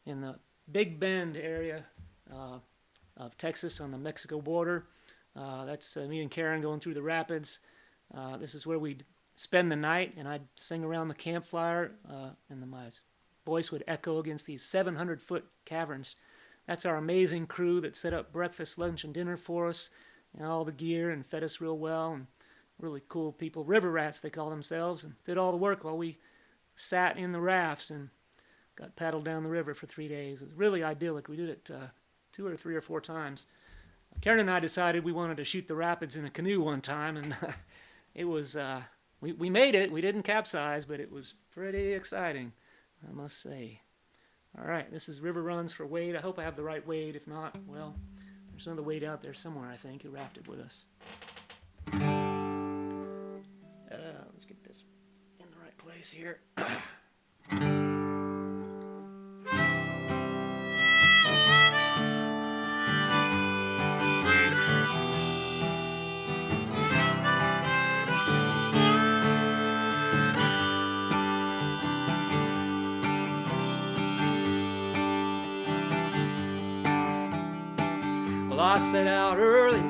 in the Big Bend area of Texas on the Mexico border. That's me and Karen going through the rapids. This is where we'd spend the night, and I'd sing around the campfire, and my voice would echo against these 700-foot caverns. That's our amazing crew that set up breakfast, lunch, and dinner for us, and all the gear, and fed us real well, and really cool people. River rats, they call themselves, and did all the work while we sat in the rafts and got paddled down the river for 3 days. It was really idyllic. We did it 2 or 3 or 4 times. Karen and I decided we wanted to shoot the rapids in a canoe one time, and it was, we made it. We didn't capsize, but it was pretty exciting, I must say. All right, this is River Runs for Wade. I hope I have the right Wade. If not, well, there's another Wade out there somewhere, I think, who rafted with us. Let's get this in the right place here. Well, I set out early,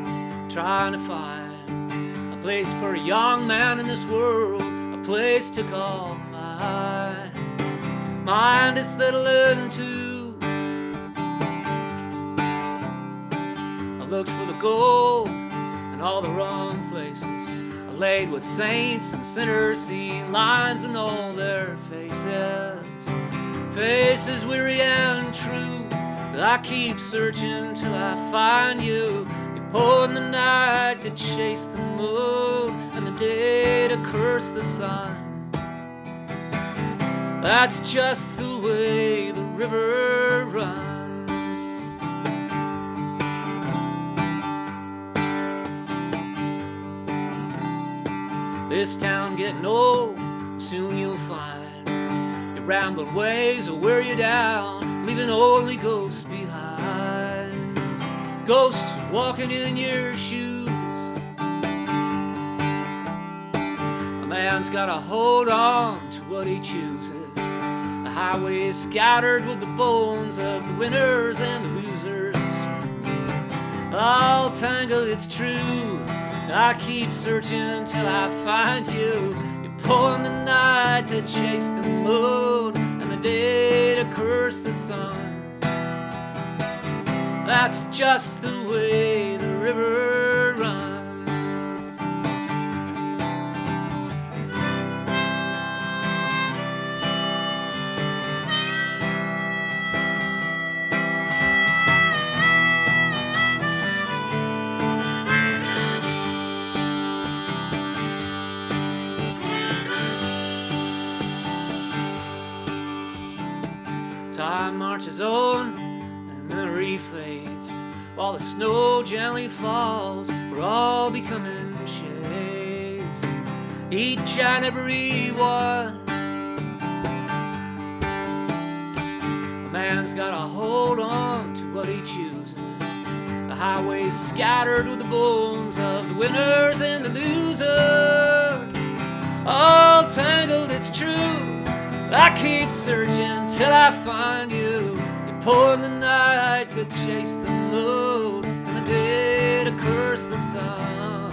trying to find a place for a young man in this world, a place to call mine. Mind is settling to. I looked for the gold in all the wrong places. I laid with saints and sinners, seeing lines in all their faces. Faces weary and true. I keep searching till I find you. You're pouring the night to chase the moon, and the day to curse the sun. That's just the way the river runs. This town getting old, soon you'll find your rambling ways will wear you down, leaving only ghosts behind. Ghosts walking in your shoes. A man's gotta hold on to what he chooses. The highway is scattered with the bones of the winners and the losers. All tangled, it's true. I keep searching till I find you. You're pouring the night to chase the moon, and the day to curse the sun. That's just the way the river runs. Time marches on and memory fades, while the snow gently falls. We're all becoming shades, each and every one. A man's gotta hold on to what he chooses. The highway's scattered with the bones of the winners and the losers. All tangled, it's true. I keep searching till I find you. You're pouring the night to chase the moon, and the day to curse the sun.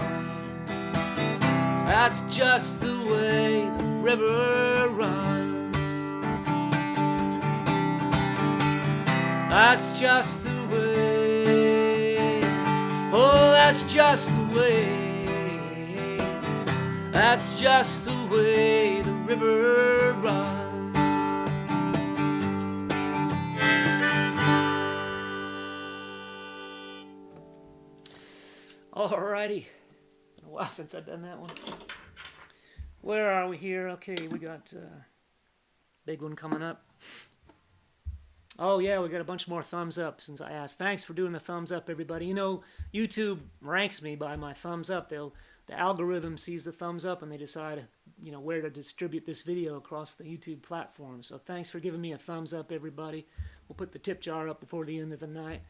That's just the way the river runs. That's just the way. Oh, that's just the way. That's just the way the river runs. Alrighty, been a while since I've done that one. Where are we here? Okay, we got Big one coming up. Oh, yeah, we got a bunch more thumbs up since I asked. Thanks for doing the thumbs up, everybody. You know, YouTube ranks me by my thumbs up. The algorithm sees the thumbs up and they decide, you know, where to distribute this video across the YouTube platform. So thanks for giving me a thumbs up, everybody. We'll put the tip jar up before the end of the night.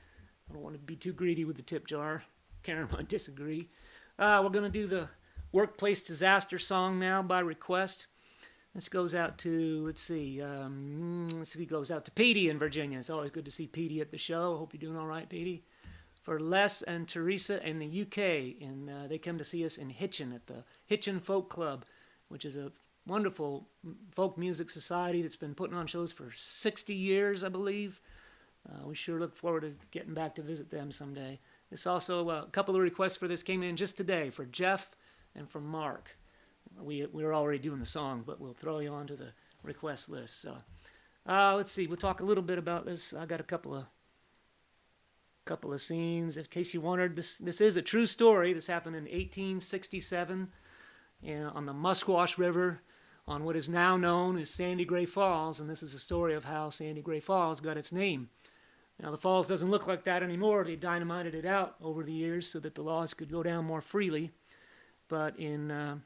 I don't want to be too greedy with the tip jar. Karen might disagree. We're going to do the Workplace Disaster song now by request. This goes out to, let's see, it goes out to Petey in Virginia. It's always good to see Petey at the show. I hope you're doing all right, Petey. For Les and Teresa in the UK, and they come to see us in Hitchin at the Hitchin Folk Club, which is a wonderful folk music society that's been putting on shows for 60 years, I believe. We sure look forward to getting back to visit them someday. This also, a couple of requests for this came in just today for Jeff and from Mark. We were already doing the song, but we'll throw you onto the request list. So, let's see. We'll talk a little bit about this. I got a couple of scenes. In case you wondered, this is a true story. This happened in 1867 on the Musquash River, on what is now known as Sandy Gray Falls, and this is the story of how Sandy Gray Falls got its name. Now, the falls doesn't look like that anymore. They dynamited it out over the years so that the logs could go down more freely. But in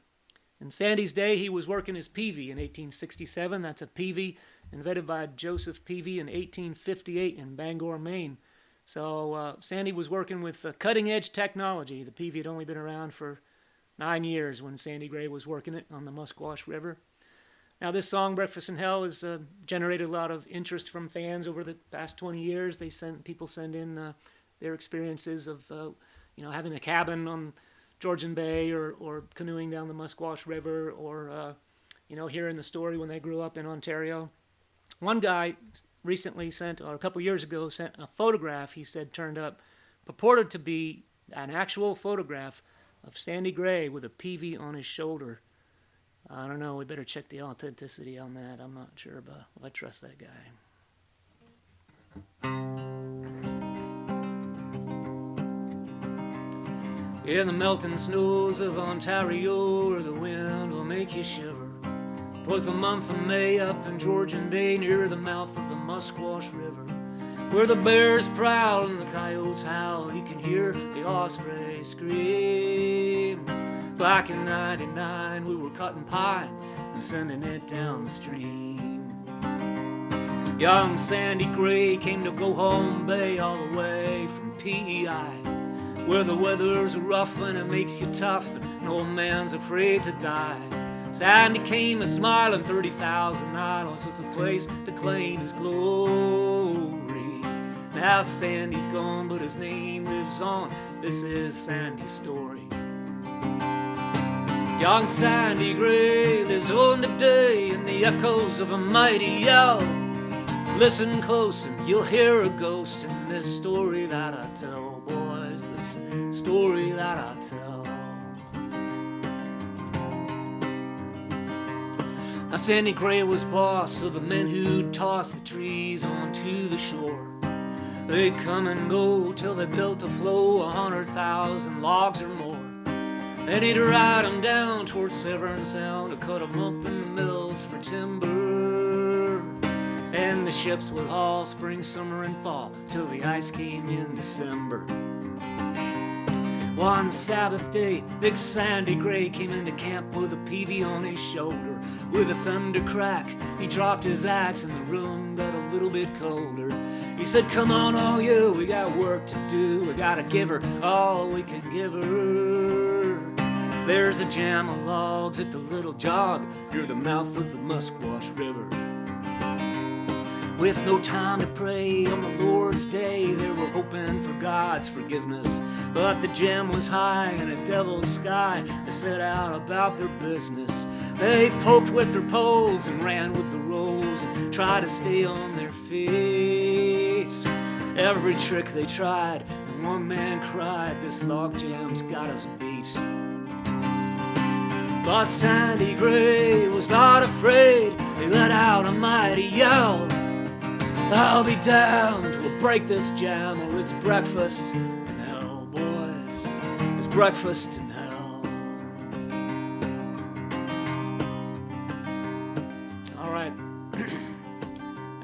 Sandy's day, he was working his peavey in 1867. That's a peavey invented by Joseph Peavey in 1858 in Bangor, Maine. So Sandy was working with cutting-edge technology. The peavey had only been around for 9 years when Sandy Gray was working it on the Musquash River. Now, this song, Breakfast in Hell, has generated a lot of interest from fans over the past 20 years. People send in their experiences of having a cabin on Georgian Bay or canoeing down the Musquash River or, hearing the story when they grew up in Ontario. One guy recently a couple years ago, sent a photograph he said turned up, purported to be an actual photograph of Sandy Gray with a peavey on his shoulder. I don't know, we better check the authenticity on that. I'm not sure about if I trust that guy. In the melting snows of Ontario, where the wind will make you shiver, 'twas the month of May up in Georgian Bay, near the mouth of the Musquash River, where the bears prowl and the coyotes howl. You can hear the osprey scream. Back in '99, we were cutting pine and sending it down the stream. Young Sandy Gray came to go home bay all the way from PEI, where the weather's rough and it makes you tough and no man's afraid to die. Sandy came a smiling, 30,000 Islands was a place to claim his glory. Now Sandy's gone, but his name lives on. This is Sandy's story. Young Sandy Gray lives on today in the echoes of a mighty yell. Listen close and you'll hear a ghost in this story that I tell, boys, this story that I tell. Now Sandy Gray was boss of the men who'd toss the trees onto the shore. They'd come and go till they built a flow 100,000 logs or more. And he'd ride 'em down towards Severn Sound to cut 'em up in the mills for timber. And the ships would haul spring, summer, and fall till the ice came in December. One Sabbath day, big Sandy Gray came into camp with a peavey on his shoulder. With a thunder crack, he dropped his axe and the room got a little bit colder. He said, "Come on, all you, we got work to do. We gotta give her all we can give her." There's a jam of logs at the little jog near the mouth of the Musquash River. With no time to pray on the Lord's day, they were hoping for God's forgiveness. But the jam was high in a devil's sky. They set out about their business. They poked with their poles and ran with the rolls and tried to stay on their feet. Every trick they tried, and one man cried, "This log jam's got us beat." But Sandy Gray was not afraid. He let out a mighty yell. "I'll be damned, we'll break this jam, or it's breakfast in hell, boys. It's breakfast in hell." All right.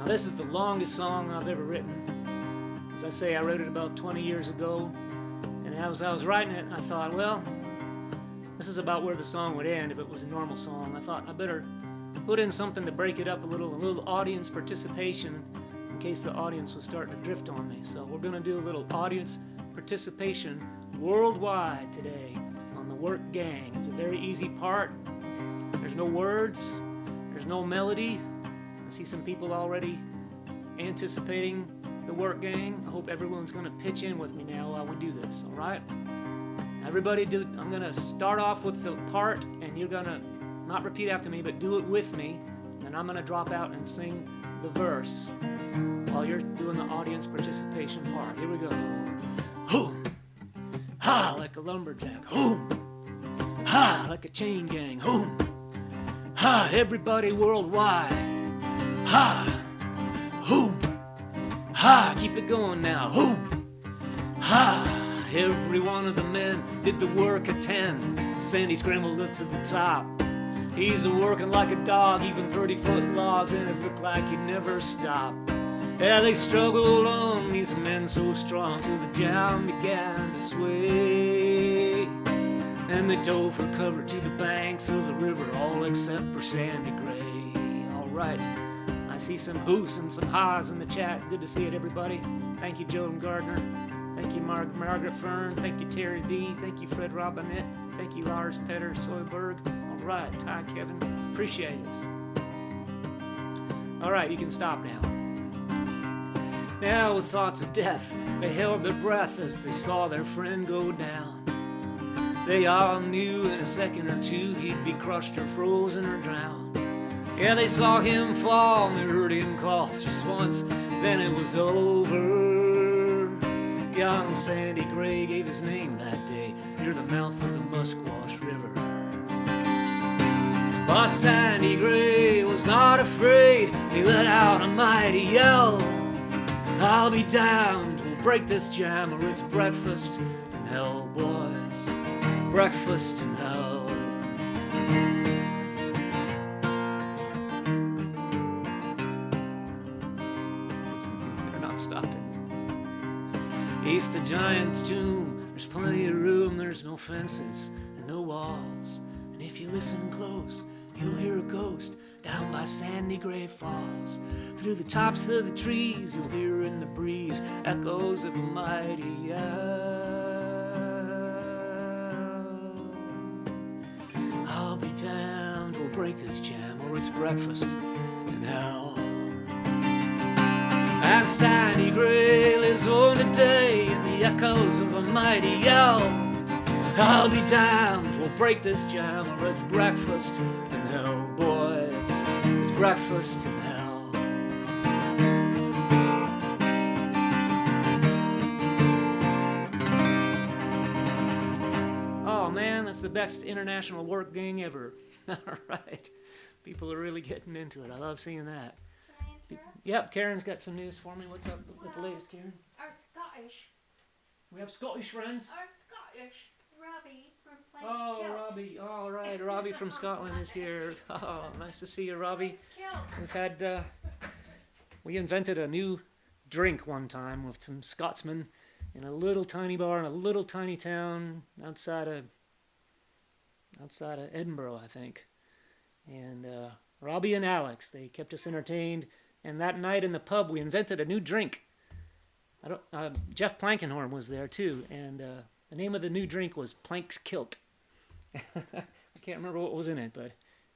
Now this is the longest song I've ever written. As I say, I wrote it about 20 years ago, and as I was writing it, I thought, well, this is about where the song would end if it was a normal song. I thought I better put in something to break it up a little audience participation in case the audience was starting to drift on me. So we're gonna do a little audience participation worldwide today on the Work Gang. It's a very easy part. There's no words, there's no melody. I see some people already anticipating the Work Gang. I hope everyone's gonna pitch in with me now while we do this, all right? Everybody, I'm gonna start off with the part, and you're gonna not repeat after me, but do it with me, and I'm gonna drop out and sing the verse while you're doing the audience participation part. Here we go. Hoom, ha, like a lumberjack. Hoom, ha, like a chain gang. Hoom, ha, everybody worldwide. Ha, hoom, ha, keep it going now. Hoom, ha. Every one of the men did the work at 10. Sandy scrambled up to the top. He's a-working like a dog, even 30-foot logs, and it looked like he'd never stop. Yeah, they struggled on, these men so strong, till the jam began to sway. And they dove for cover to the banks of the river, all except for Sandy Gray. All right, I see some hoos and some ha's in the chat. Good to see it, everybody. Thank you, Joan Gardner. Thank you, Margaret Fern. Thank you, Terry D. Thank you, Fred Robinette. Thank you, Lars Petter Soyberg. All right, Ty Kevin. Appreciate it. All right, you can stop now. Now, with thoughts of death, they held their breath as they saw their friend go down. They all knew in a second or two he'd be crushed or frozen or drowned. Yeah, they saw him fall and they heard him call just once, then it was over. Young Sandy Gray gave his name that day near the mouth of the Musquash River. But Sandy Gray was not afraid. He let out a mighty yell. I'll be damned, we'll break this jam, or it's breakfast in hell, boys. Breakfast in hell. They're not stopping. East of Giant's Tomb, there's plenty of room, there's no fences and no walls. And if you listen close, you'll hear a ghost down by Sandy Gray Falls. Through the tops of the trees, you'll hear in the breeze echoes of a mighty yell. I'll be damned, we'll break this jam, or it's breakfast in hell. And Sandy Gray lives on today in the echoes of a mighty yell. I'll be damned, we'll break this jam, or it's breakfast in hell, boys. It's breakfast in hell. Oh man, that's the best international work gang ever. All right, people are really getting into it. I love seeing that. Yep, Karen's got some news for me. What's up with the latest, Karen? Our Scottish. We have Scottish friends. Our Scottish Robbie from Place Oh, Kilt. Robbie. All right, Robbie from Scotland is here. Oh, nice to see you, Robbie. We've had, we invented a new drink one time with some Scotsmen in a little tiny bar in a little tiny town outside of Edinburgh, I think. And Robbie and Alex, they kept us entertained. And that night in the pub, we invented a new drink. Jeff Plankenhorn was there too, and the name of the new drink was Plank's Kilt. I can't remember what was in it, but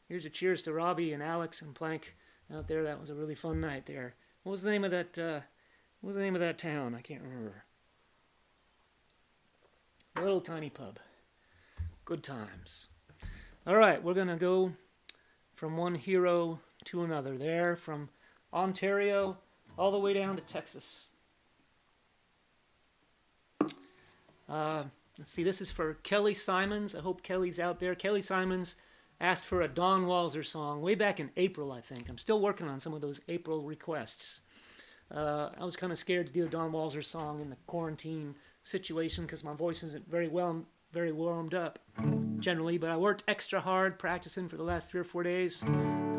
here's a cheers to Robbie and Alex and Plank out there. That was a really fun night there. What was the name of that? What was the name of that town? I can't remember. A little tiny pub. Good times. All right, we're gonna go from one hero to another. There, from Ontario all the way down to Texas. Let's see, this is for Kelly Simons. I hope Kelly's out there. Kelly Simons asked for a Don Walser song way back in April, I think. I'm still working on some of those April requests. I was kind of scared to do a Don Walser song in the quarantine situation because my voice isn't very warmed up generally, but I worked extra hard practicing for the last 3 or 4 days to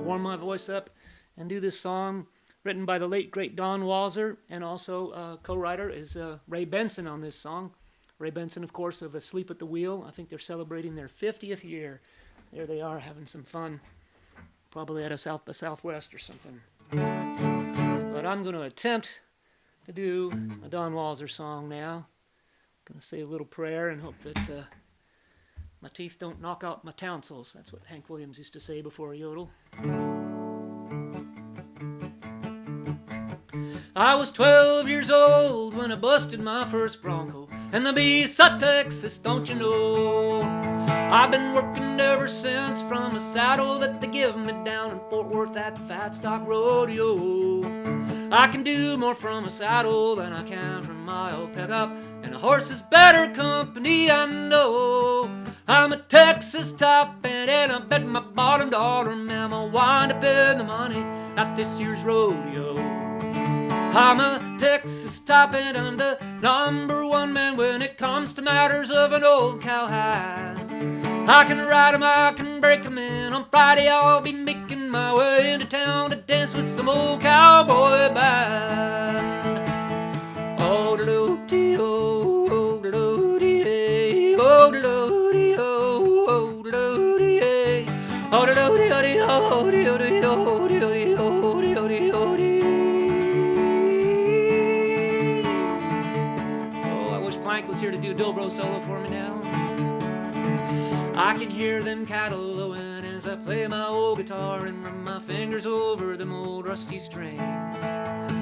warm my voice up and do this song. written by the late, great Don Walser, and also co-writer is Ray Benson on this song. Ray Benson, of course, of Asleep at the Wheel. I think they're celebrating their 50th year. There they are, having some fun. Probably at a Southwest or something. But I'm going to attempt to do a Don Walser song now. I'm going to say a little prayer and hope that my teeth don't knock out my tonsils. That's what Hank Williams used to say before a yodel. I was 12 years old when I busted my first Bronco, and the beast of Texas, don't you know? I've been working ever since from a saddle that they give me down in Fort Worth at the Fat Stock Rodeo. I can do more from a saddle than I can from my old pickup, and a horse is better company, I know. I'm a Texas top end, and I bet my bottom dollar, ma'am, I'll wind up in the money at this year's rodeo. I'm a Texas top end, I'm the #1 man when it comes to matters of an old cowhide. I can ride 'em, I can break 'em in. On Friday I'll be making my way into town to dance with some old cowboy band. Oh, do-do-dee, oh, oh, do-do-dee, oh, do-do-dee, oh, oh, do-do-dee, oh, do-do-dee, oh, do-do-dee, oh, do-do-dee, oh, do-do-dee, oh, do-do-dee. Plank was here to do dobro solo for me now. I can hear them cattle lowing as I play my old guitar and run my fingers over them old rusty strings.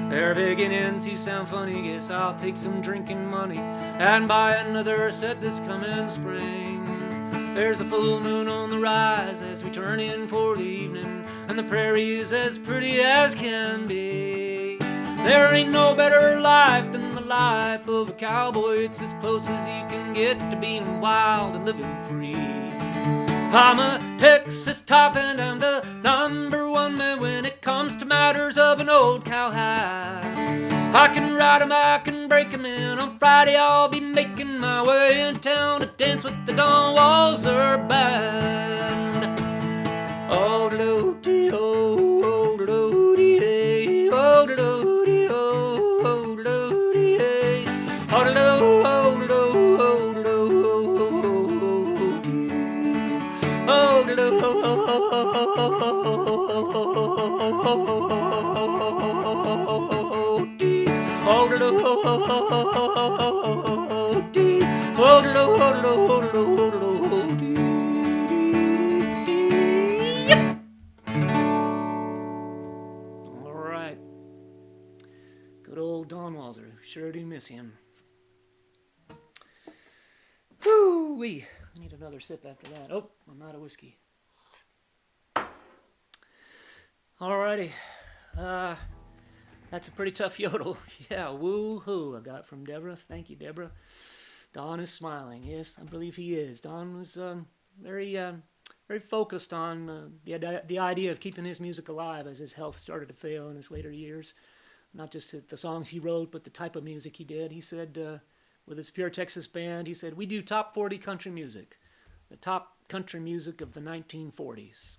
They're beginning to sound funny, guess I'll take some drinking money and buy another set this coming spring. There's a full moon on the rise as we turn in for the evening, and the prairie is as pretty as can be. There ain't no better life than the life of a cowboy. It's as close as you can get to being wild and living free. I'm a Texas top and I'm the #1 man when it comes to matters of an old cowhide. I can ride 'em, I can break 'em in. On Friday I'll be making my way in town to dance with the Don Walser band. Oh, do-do-dee, oh, oh, do-do-dee, oh, do-do-dee. All right. Good old Don Walser. Sure do miss him. Woo-wee. I need another sip after that. Oh, I'm out of whiskey. Alrighty. That's a pretty tough yodel. Yeah, woo-hoo I got from Deborah. Thank you, Deborah. Don is smiling. Yes, I believe he is. Don was very focused on the idea of keeping his music alive as his health started to fail in his later years. Not just the songs he wrote, but the type of music he did. He said, with his Pure Texas Band, he said, we do top 40 country music. The top country music of the 1940s.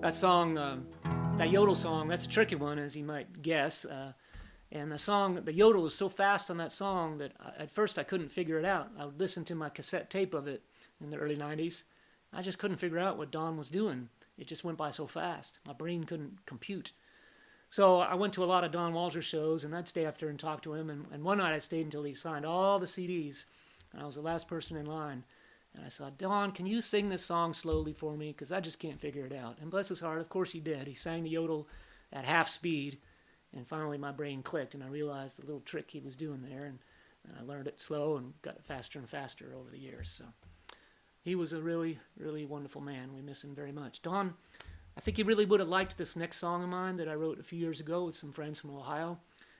That song, that yodel song, that's a tricky one, as you might guess. And the yodel was so fast on that song that at first I couldn't figure it out. I would listen to my cassette tape of it in the early 90s. I just couldn't figure out what Don was doing. It just went by so fast. My brain couldn't compute. So I went to a lot of Don Walser shows, and I'd stay after and talk to him. And one night I stayed until he signed all the CDs, and I was the last person in line. And I said, Don, can you sing this song slowly for me? Because I just can't figure it out. And bless his heart, of course he did. He sang the yodel at half speed. And finally my brain clicked, and I realized the little trick he was doing there. And I learned it slow and got it faster and faster over the years. So he was a really, really wonderful man. We miss him very much. Don, I think he really would have liked this next song of mine that I wrote a few years ago with some friends from Ohio.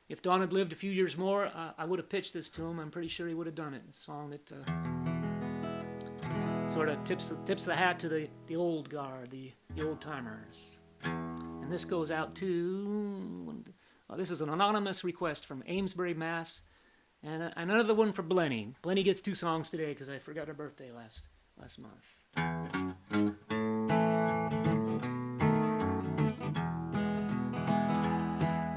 If Don had lived a few years more, I would have pitched this to him. I'm pretty sure he would have done it. It's a song that sort of tips the hat to the old guard, the old timers. And this goes out to, this is an anonymous request from Amesbury, Mass. And another one for Blenny. Blenny gets 2 songs today because I forgot her birthday last month.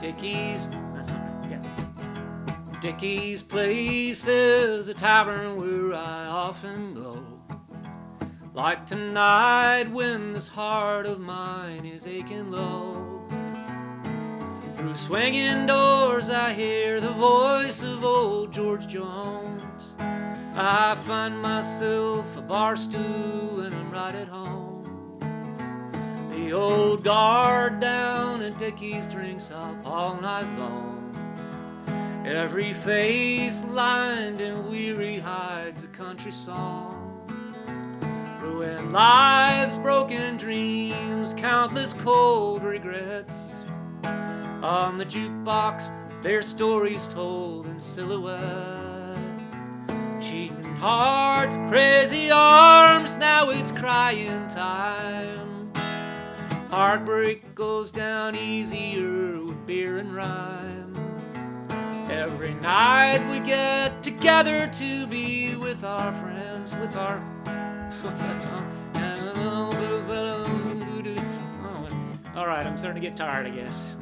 Dickie's, that's not right, yeah. Dickie's Place is a tavern where I often go. Like tonight when this heart of mine is aching low. Through swinging doors I hear the voice of old George Jones. I find myself a bar stool and I'm right at home. The old guard down at Dickie's drinks up all night long. Every face lined in weary hides a country song. Ruined lives, broken dreams, countless cold regrets. On the jukebox, their stories told in silhouette. Cheating hearts, crazy arms, now it's crying time. Heartbreak goes down easier with beer and rhyme. Every night we get together to be with our friends, with our... What's that song? All right, I'm starting to get tired, I guess.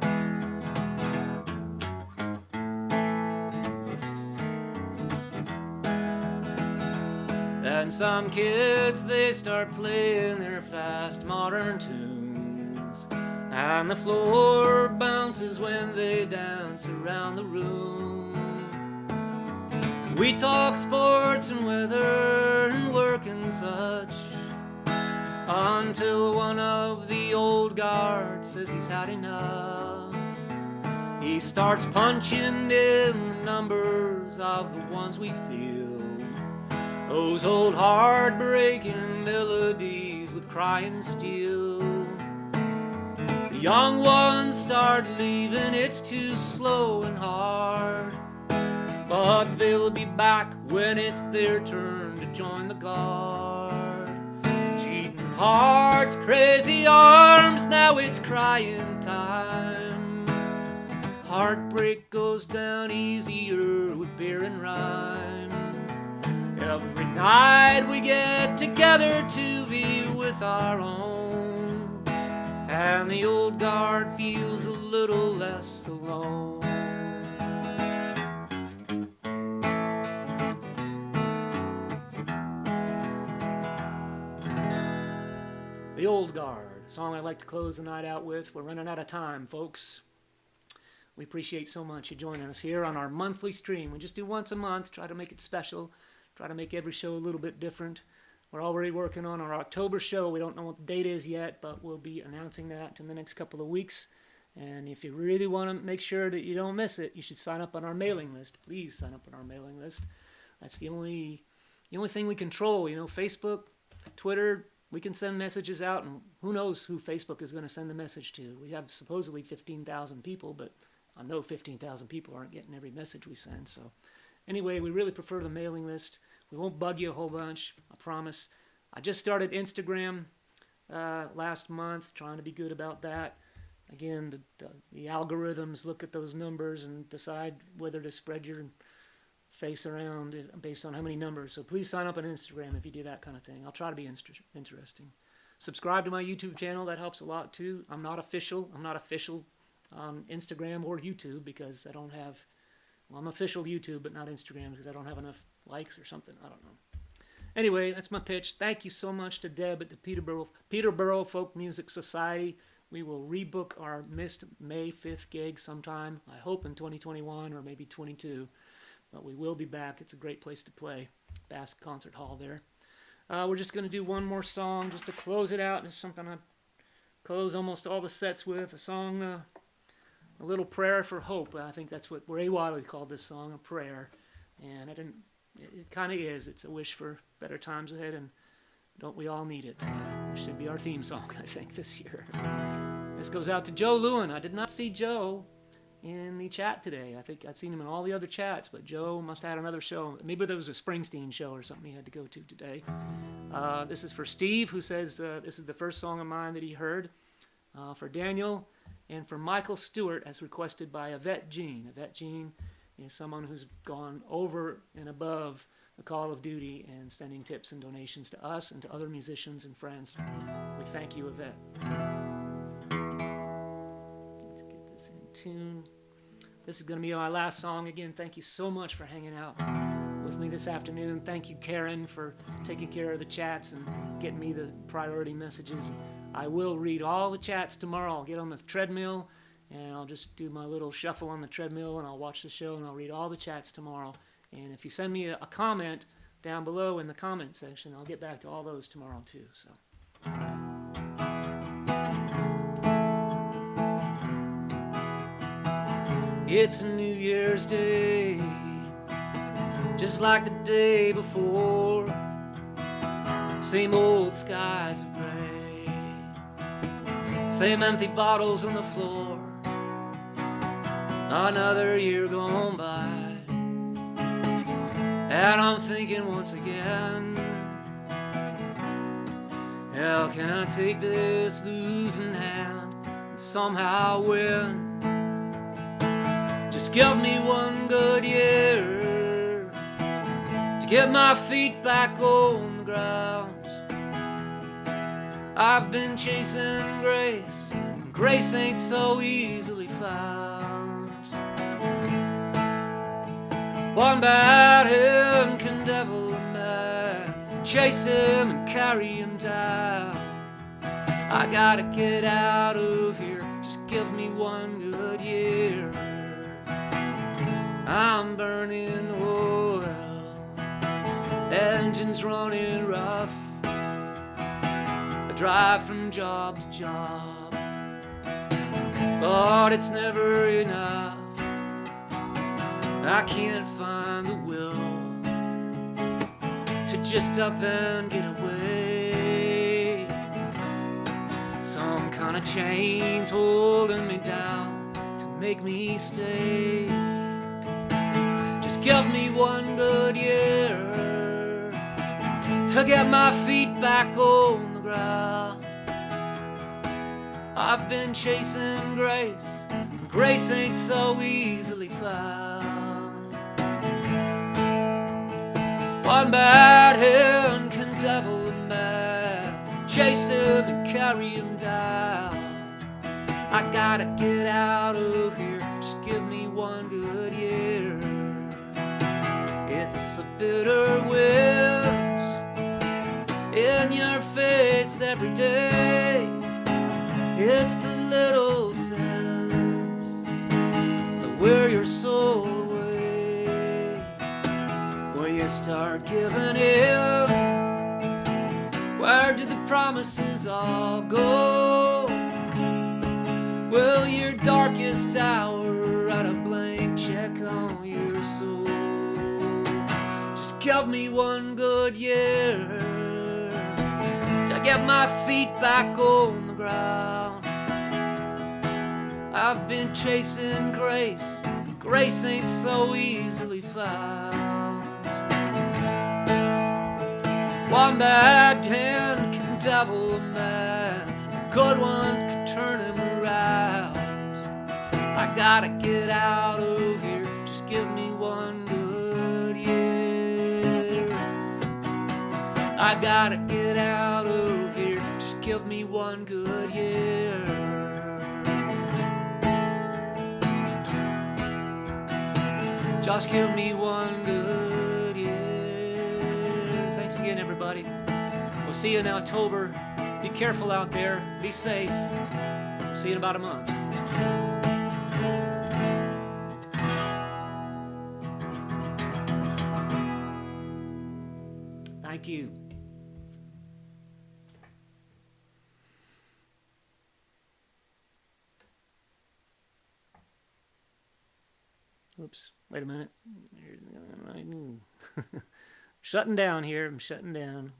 Then some kids, they start playing their fast modern tunes, and the floor bounces when they dance around the room. We talk sports and weather and work and such, until one of the old guards says he's had enough. He starts punching in the numbers of the ones we feel, those old heart-breaking melodies with crying steel. The young ones start leaving, it's too slow and hard, but they'll be back when it's their turn to join the guard. Cheating hearts, crazy arms, now it's crying time. Heartbreak goes down easier with beer and rhyme. Every night we get together to be with our own, and the old guard feels a little less alone. The Old Guard, a song I'd like to close the night out with. We're running out of time, folks. We appreciate so much you joining us here on our monthly stream. We just do once a month, try to make it special, try to make every show a little bit different. We're already working on our October show. We don't know what the date is yet, but we'll be announcing that in the next couple of weeks. And if you really want to make sure that you don't miss it, you should sign up on our mailing list. Please sign up on our mailing list. That's the only thing we control. You know, Facebook, Twitter, we can send messages out, and who knows who Facebook is going to send the message to. We have supposedly 15,000 people, but I know 15,000 people aren't getting every message we send. So anyway, we really prefer the mailing list. We won't bug you a whole bunch, I promise. I just started Instagram last month, trying to be good about that. Again, the algorithms look at those numbers and decide whether to spread your face around based on how many numbers. So please sign up on Instagram if you do that kind of thing. I'll try to be interesting. Subscribe to my YouTube channel. That helps a lot too. I'm not official on Instagram or YouTube because I don't have... Well, I'm official YouTube, but not Instagram because I don't have enough likes or something. I don't know. Anyway, that's my pitch. Thank you so much to Deb at the Peterborough Folk Music Society. We will rebook our missed May 5th gig sometime, I hope in 2021 or maybe 22. But we will be back. It's a great place to play. Bass Concert Hall there. We're just going to do one more song just to close it out. It's something I close almost all the sets with. A song, A Little Prayer for Hope. I think that's what Ray Wiley called this song, a prayer. And it kind of is. It's a wish for better times ahead, and don't we all need it? It should be our theme song, I think, this year. This goes out to Joe Lewin. I did not see Joe in the chat today. I think I'd seen him in all the other chats, but Joe must have had another show. Maybe there was a Springsteen show or something he had to go to today. This is for Steve, who says this is the first song of mine that he heard. For Daniel, and for Michael Stewart, as requested by Everette Jean. Everette Jean is someone who's gone over and above the call of duty and sending tips and donations to us and to other musicians and friends. We thank you, Everette. Let's get this in tune. This is going to be my last song. Again, thank you so much for hanging out with me this afternoon. Thank you, Karen, for taking care of the chats and getting me the priority messages. I will read all the chats tomorrow. I'll get on the treadmill and I'll just do my little shuffle on the treadmill and I'll watch the show and I'll read all the chats tomorrow. And if you send me a comment down below in the comment section, I'll get back to all those tomorrow too. So. It's a New Year's Day, just like the day before. Same old skies of gray, same empty bottles on the floor. Another year gone by, and I'm thinking once again, how can I take this losing hand and somehow win? Just give me one good year to get my feet back on the ground. I've been chasing grace, and grace ain't so easily found. One bad hand can devil a man, chase him and carry him down. I gotta get out of here, just give me one good year. I'm burning oil, engines running rough. I drive from job to job, but it's never enough. I can't find the will to just up and get away. Some kind of chains holding me down to make me stay. Just give me one good year to get my feet back on the ground. I've been chasing grace, and grace ain't so easily found. One bad hand can devil a man, chase him and carry him down. I gotta get out of here, just give me one good year. It's a bitter wind in your face every day. It's the little sense of where your soul away. When you start giving in, where do the promises all go? Will your darkest hour write a blank check on your soul? Just give me one good year to get my feet back on the ground. I've been chasing grace, grace ain't so easily found. One bad hand can devil a man, a good one can turn him around. I gotta get out of here, just give me one good year. I gotta get out of here, just give me one good year. Just give me one good year. Thanks again, everybody. We'll see you in October. Be careful out there. Be safe. See you in about a month. Thank you. Oops, wait a minute. Shutting down here. I'm shutting down.